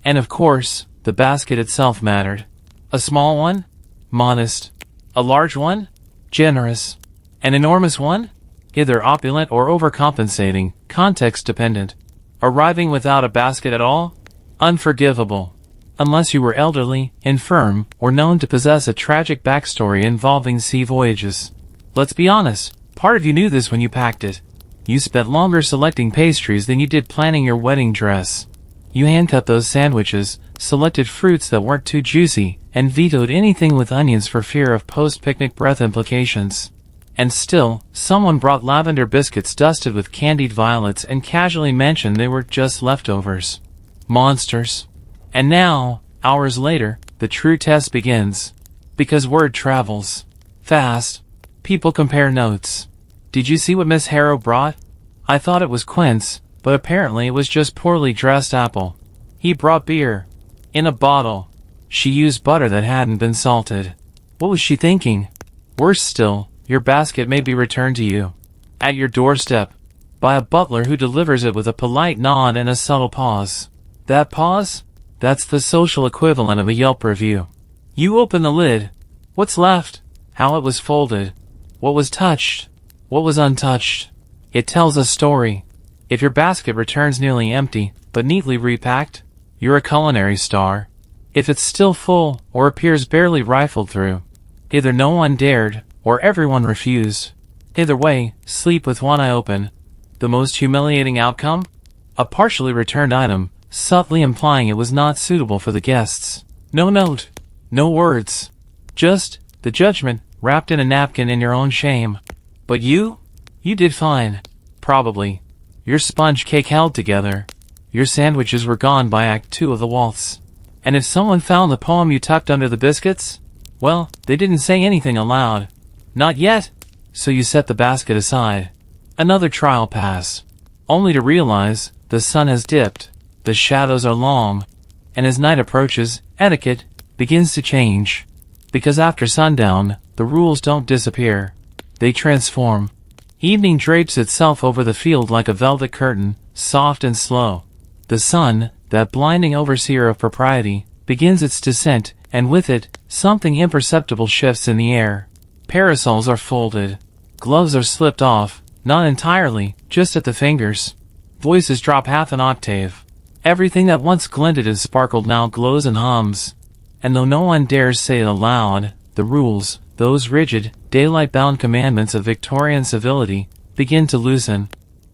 And of course, the basket itself mattered. A small one? Modest. A large one? Generous. An enormous one? Either opulent or overcompensating, context-dependent. Arriving without a basket at all? Unforgivable. Unless you were elderly, infirm, or known to possess a tragic backstory involving sea voyages. Let's be honest, part of you knew this when you packed it. You spent longer selecting pastries than you did planning your wedding dress. You hand-cut those sandwiches, selected fruits that weren't too juicy, and vetoed anything with onions for fear of post-picnic breath implications. And still, someone brought lavender biscuits dusted with candied violets and casually mentioned they were just leftovers. Monsters. And now, hours later, the true test begins. Because word travels fast. People compare notes. Did you see what Miss Harrow brought? I thought it was quince, but apparently it was just poorly dressed apple. He brought beer. In a bottle. She used butter that hadn't been salted. What was she thinking? Worse still, your basket may be returned to you. At your doorstep. By a butler who delivers it with a polite nod and a subtle pause. That pause? That's the social equivalent of a Yelp review. You open the lid. What's left? How it was folded. What was touched? What was untouched? It tells a story. If your basket returns nearly empty, but neatly repacked, you're a culinary star. If it's still full, or appears barely rifled through, either no one dared, or everyone refused. Either way, sleep with one eye open. The most humiliating outcome? A partially returned item, subtly implying it was not suitable for the guests. No note. No words. Just the judgment, wrapped in a napkin in your own shame. But you? You did fine. Probably. Your sponge cake held together. Your sandwiches were gone by Act 2 of the waltz. And if someone found the poem you tucked under the biscuits? Well, they didn't say anything aloud. Not yet. So you set the basket aside. Another trial pass. Only to realize the sun has dipped, the shadows are long, and as night approaches, etiquette begins to change. Because after sundown, the rules don't disappear. They transform. Evening drapes itself over the field like a velvet curtain, soft and slow. The sun, that blinding overseer of propriety, begins its descent, and with it, something imperceptible shifts in the air. Parasols are folded. Gloves are slipped off, not entirely, just at the fingers. Voices drop half an octave. Everything that once glinted and sparkled now glows and hums. And though no one dares say it aloud, the rules, those rigid, daylight-bound commandments of Victorian civility, begin to loosen.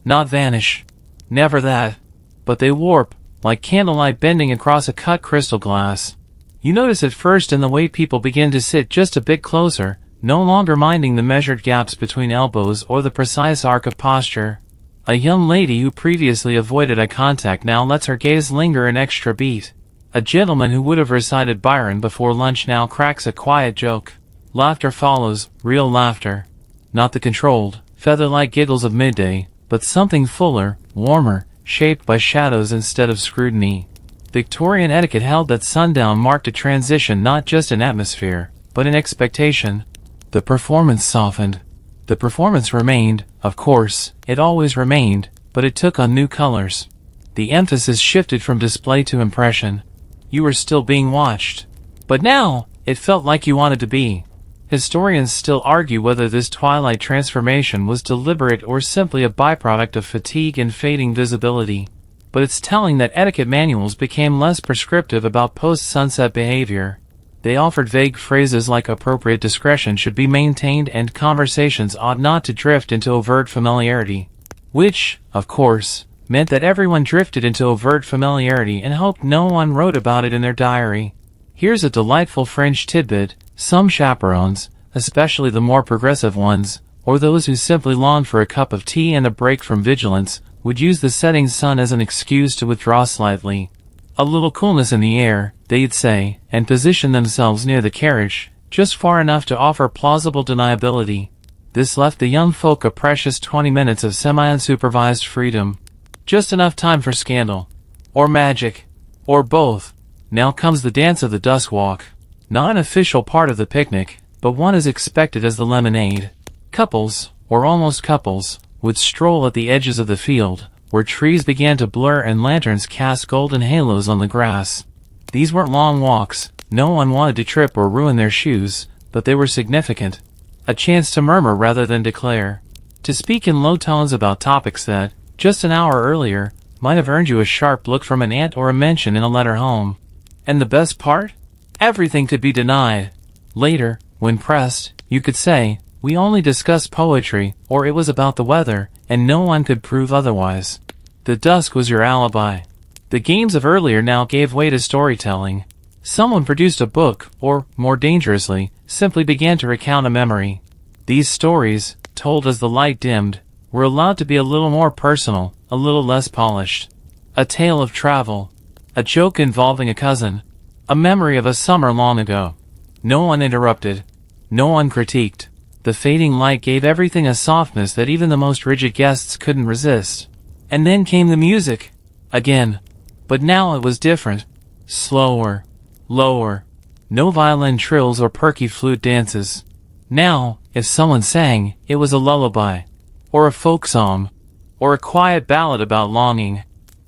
Not vanish. Never that. But they warp, like candlelight bending across a cut crystal glass. You notice it first in the way people begin to sit just a bit closer, no longer minding the measured gaps between elbows or the precise arc of posture. A young lady who previously avoided eye contact now lets her gaze linger an extra beat. A gentleman who would have recited Byron before lunch now cracks a quiet joke. Laughter follows, real laughter. Not the controlled, feather-light giggles of midday, but something fuller, warmer, shaped by shadows instead of scrutiny. Victorian etiquette held that sundown marked a transition not just in atmosphere, but in expectation. The performance softened. The performance remained, of course, it always remained, but it took on new colors. The emphasis shifted from display to impression. You were still being watched. But now, it felt like you wanted to be. Historians still argue whether this twilight transformation was deliberate or simply a byproduct of fatigue and fading visibility. But it's telling that etiquette manuals became less prescriptive about post-sunset behavior. They offered vague phrases like appropriate discretion should be maintained and conversations ought not to drift into overt familiarity. Which, of course, meant that everyone drifted into overt familiarity and hoped no one wrote about it in their diary. Here's a delightful fringe tidbit: some chaperones, especially the more progressive ones, or those who simply longed for a cup of tea and a break from vigilance, would use the setting sun as an excuse to withdraw slightly. A little coolness in the air, they'd say, and position themselves near the carriage, just far enough to offer plausible deniability. This left the young folk a precious 20 minutes of semi-unsupervised freedom. Just enough time for scandal. Or magic. Or both. Now comes the dance of the dusk walk. Not an official part of the picnic, but one as expected as the lemonade. Couples, or almost couples, would stroll at the edges of the field, where trees began to blur and lanterns cast golden halos on the grass. These weren't long walks, no one wanted to trip or ruin their shoes, but they were significant. A chance to murmur rather than declare. To speak in low tones about topics that, just an hour earlier, might have earned you a sharp look from an aunt or a mention in a letter home. And the best part? Everything could be denied. Later, when pressed, you could say, "We only discussed poetry," or "It was about the weather," and no one could prove otherwise. The dusk was your alibi. The games of earlier now gave way to storytelling. Someone produced a book, or, more dangerously, simply began to recount a memory. These stories, told as the light dimmed, were allowed to be a little more personal, a little less polished. A tale of travel. A joke involving a cousin. A memory of a summer long ago. No one interrupted. No one critiqued. The fading light gave everything a softness that even the most rigid guests couldn't resist. And then came the music. Again. But now it was different. Slower. Lower. No violin trills or perky flute dances. Now, if someone sang, it was a lullaby. Or a folk song. Or a quiet ballad about longing.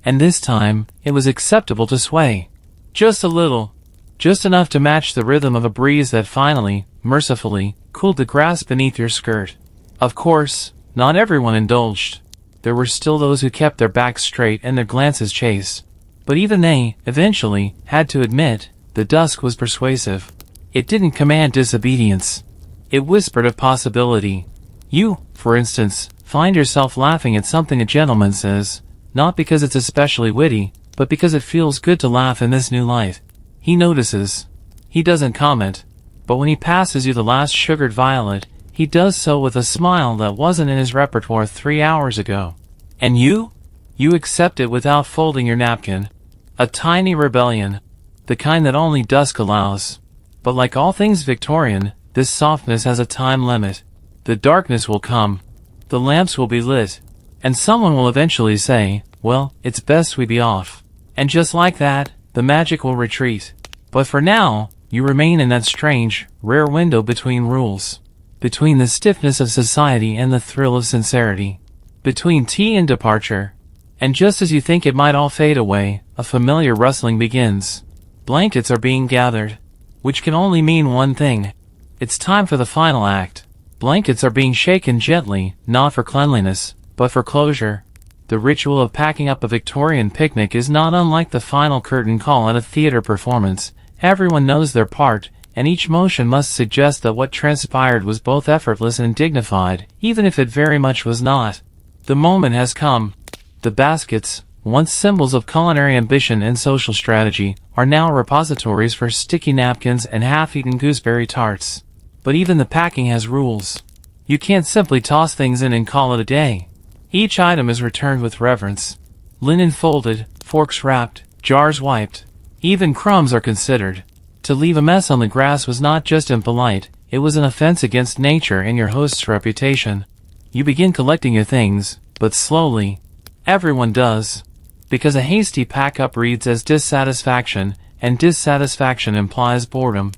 And this time, it was acceptable to sway. Just a little. Just enough to match the rhythm of a breeze that finally, mercifully, cooled the grass beneath your skirt. Of course, not everyone indulged. There were still those who kept their backs straight and their glances chaste. But even they, eventually, had to admit, the dusk was persuasive. It didn't command disobedience. It whispered of possibility. You, for instance, find yourself laughing at something a gentleman says, not because it's especially witty, but because it feels good to laugh in this new light. He notices. He doesn't comment. But when he passes you the last sugared violet, he does so with a smile that wasn't in his repertoire 3 hours ago. And you? You accept it without folding your napkin. A tiny rebellion. The kind that only dusk allows. But like all things Victorian, this softness has a time limit. The darkness will come. The lamps will be lit. And someone will eventually say, "Well, it's best we be off." And just like that, the magic will retreat. But for now, you remain in that strange, rare window between rules. Between the stiffness of society and the thrill of sincerity. Between tea and departure. And just as you think it might all fade away, a familiar rustling begins. Blankets are being gathered. Which can only mean one thing. It's time for the final act. Blankets are being shaken gently, not for cleanliness, but for closure. The ritual of packing up a Victorian picnic is not unlike the final curtain call at a theater performance. Everyone knows their part, and each motion must suggest that what transpired was both effortless and dignified, even if it very much was not. The moment has come. The baskets, once symbols of culinary ambition and social strategy, are now repositories for sticky napkins and half-eaten gooseberry tarts. But even the packing has rules. You can't simply toss things in and call it a day. Each item is returned with reverence. Linen folded, forks wrapped, jars wiped. Even crumbs are considered. To leave a mess on the grass was not just impolite, it was an offense against nature and your host's reputation. You begin collecting your things, but slowly. Everyone does. Because a hasty pack-up reads as dissatisfaction, and dissatisfaction implies boredom.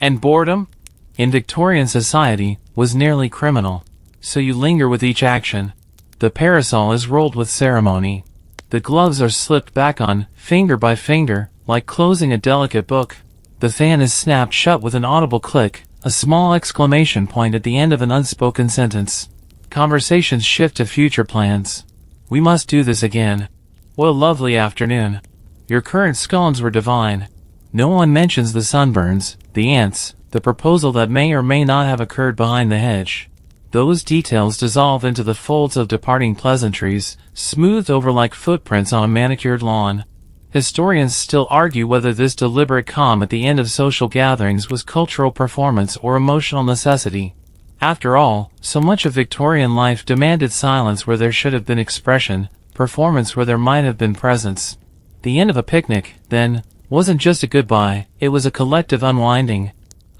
And boredom, in Victorian society, was nearly criminal. So you linger with each action. The parasol is rolled with ceremony. The gloves are slipped back on, finger by finger, like closing a delicate book. The fan is snapped shut with an audible click, a small exclamation point at the end of an unspoken sentence. Conversations shift to future plans. We must do this again. What a lovely afternoon. Your current scones were divine. No one mentions the sunburns, the ants, the proposal that may or may not have occurred behind the hedge. Those details dissolve into the folds of departing pleasantries, smoothed over like footprints on a manicured lawn. Historians still argue whether this deliberate calm at the end of social gatherings was cultural performance or emotional necessity. After all, so much of Victorian life demanded silence where there should have been expression, performance where there might have been presence. The end of a picnic, then, wasn't just a goodbye, it was a collective unwinding.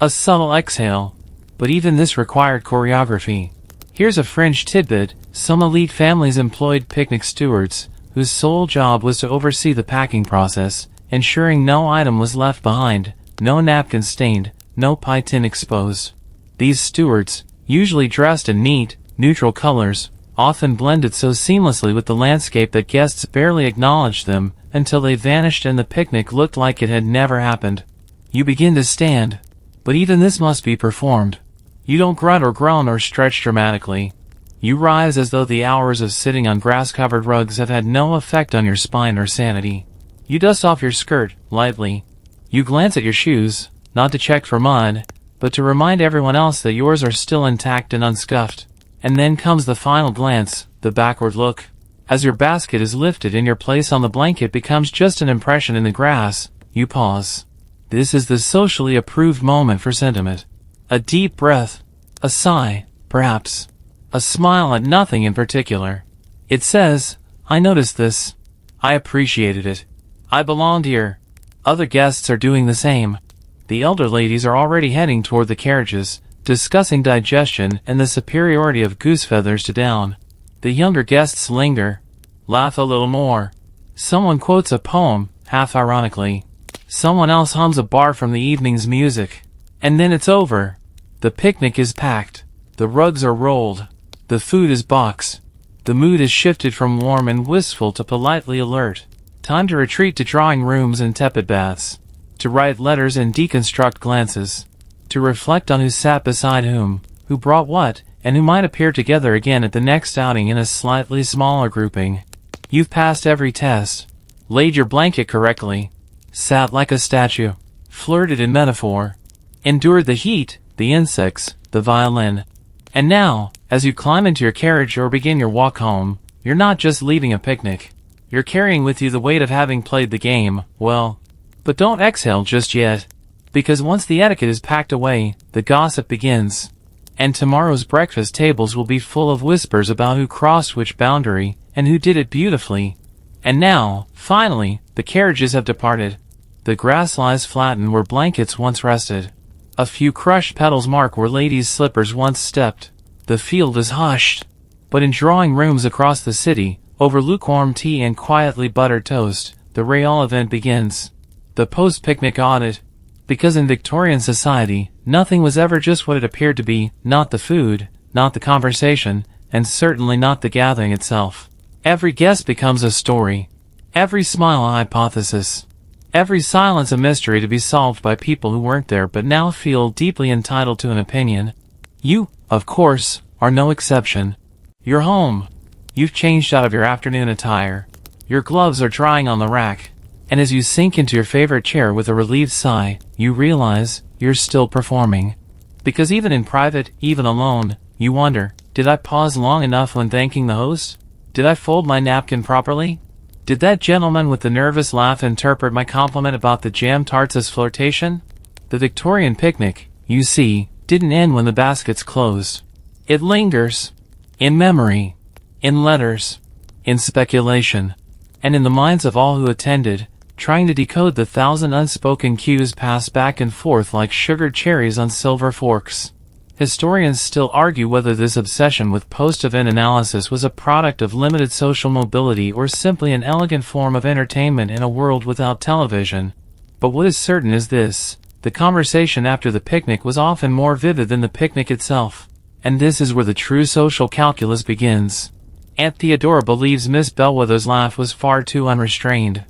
A subtle exhale. But even this required choreography. Here's a fringe tidbit: some elite families employed picnic stewards, whose sole job was to oversee the packing process, ensuring no item was left behind, no napkin stained, no pie tin exposed. These stewards, usually dressed in neat, neutral colors, often blended so seamlessly with the landscape that guests barely acknowledged them, until they vanished and the picnic looked like it had never happened. You begin to stand. But even this must be performed. You don't grunt or groan or stretch dramatically. You rise as though the hours of sitting on grass-covered rugs have had no effect on your spine or sanity. You dust off your skirt, lightly. You glance at your shoes, not to check for mud, but to remind everyone else that yours are still intact and unscuffed. And then comes the final glance, the backward look. As your basket is lifted and your place on the blanket becomes just an impression in the grass, you pause. This is the socially approved moment for sentiment. A deep breath. A sigh, perhaps. A smile at nothing in particular. It says, I noticed this. I appreciated it. I belonged here. Other guests are doing the same. The elder ladies are already heading toward the carriages, discussing digestion and the superiority of goose feathers to down. The younger guests linger. Laugh a little more. Someone quotes a poem, half ironically. Someone else hums a bar from the evening's music. And then it's over. The picnic is packed. The rugs are rolled. The food is boxed. The mood is shifted from warm and wistful to politely alert. Time to retreat to drawing rooms and tepid baths. To write letters and deconstruct glances. To reflect on who sat beside whom, who brought what, and who might appear together again at the next outing in a slightly smaller grouping. You've passed every test. Laid your blanket correctly. Sat like a statue. Flirted in metaphor. Endured the heat, the insects, the violin. And now, as you climb into your carriage or begin your walk home, you're not just leaving a picnic. You're carrying with you the weight of having played the game, well. But don't exhale just yet. Because once the etiquette is packed away, the gossip begins. And tomorrow's breakfast tables will be full of whispers about who crossed which boundary, and who did it beautifully. And now, finally, the carriages have departed. The grass lies flattened where blankets once rested. A few crushed petals mark where ladies' slippers once stepped. The field is hushed. But in drawing rooms across the city, over lukewarm tea and quietly buttered toast, the real event begins. The post-picnic audit. Because in Victorian society, nothing was ever just what it appeared to be, not the food, not the conversation, and certainly not the gathering itself. Every guest becomes a story. Every smile a hypothesis. Every silence a mystery to be solved by people who weren't there but now feel deeply entitled to an opinion. You, of course, are no exception. You're home. You've changed out of your afternoon attire. Your gloves are drying on the rack. And as you sink into your favorite chair with a relieved sigh, you realize you're still performing. Because even in private, even alone, you wonder, did I pause long enough when thanking the host? Did I fold my napkin properly? Did that gentleman with the nervous laugh interpret my compliment about the jam tarts as flirtation? The Victorian picnic, you see, didn't end when the baskets closed. It lingers. In memory. In letters. In speculation. And in the minds of all who attended, trying to decode the 1,000 unspoken cues passed back and forth like sugared cherries on silver forks. Historians still argue whether this obsession with post-event analysis was a product of limited social mobility or simply an elegant form of entertainment in a world without television. But what is certain is this: the conversation after the picnic was often more vivid than the picnic itself. And this is where the true social calculus begins. Aunt Theodora believes Miss Bellwether's laugh was far too unrestrained.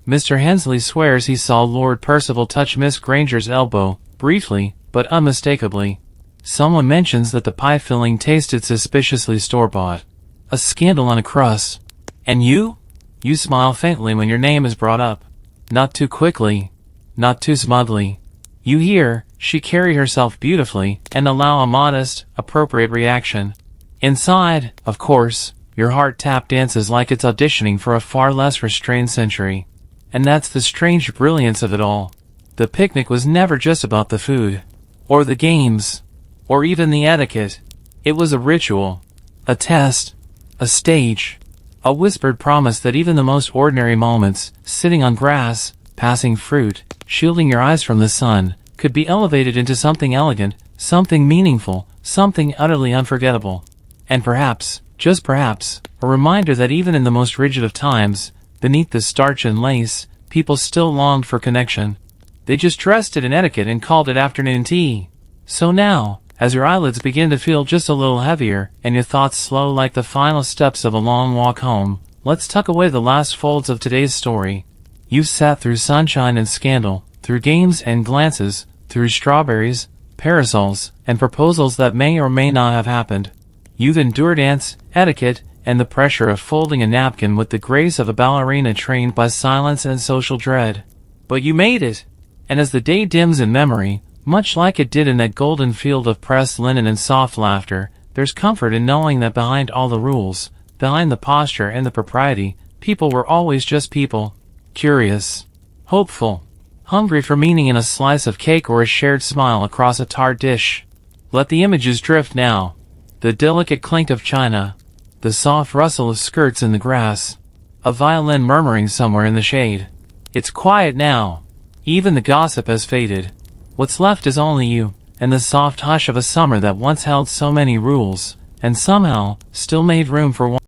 Mr. Hensley swears he saw Lord Percival touch Miss Granger's elbow, briefly, but unmistakably. Someone mentions that the pie filling tasted suspiciously store-bought. A scandal on a crust. And you? You smile faintly when your name is brought up. Not too quickly. Not too smugly. You hear, she carried herself beautifully, and allow a modest, appropriate reaction. Inside, of course, your heart tap dances like it's auditioning for a far less restrained century. And that's the strange brilliance of it all. The picnic was never just about the food, or the games, or even the etiquette. It was a ritual, a test, a stage, a whispered promise that even the most ordinary moments, sitting on grass, passing fruit, shielding your eyes from the sun, could be elevated into something elegant, something meaningful, something utterly unforgettable. And perhaps, just perhaps, a reminder that even in the most rigid of times, beneath the starch and lace, people still longed for connection. They just dressed it in etiquette and called it afternoon tea. So now, as your eyelids begin to feel just a little heavier, and your thoughts slow like the final steps of a long walk home, let's tuck away the last folds of today's story. You've sat through sunshine and scandal, through games and glances, through strawberries, parasols, and proposals that may or may not have happened. You've endured ants, etiquette, and the pressure of folding a napkin with the grace of a ballerina trained by silence and social dread. But you made it! And as the day dims in memory, much like it did in that golden field of pressed linen and soft laughter, there's comfort in knowing that behind all the rules, behind the posture and the propriety, people were always just people. Curious. Hopeful. Hungry for meaning in a slice of cake or a shared smile across a tart dish. Let the images drift now. The delicate clink of china. The soft rustle of skirts in the grass. A violin murmuring somewhere in the shade. It's quiet now. Even the gossip has faded. What's left is only you, and the soft hush of a summer that once held so many rules, and somehow, still made room for one.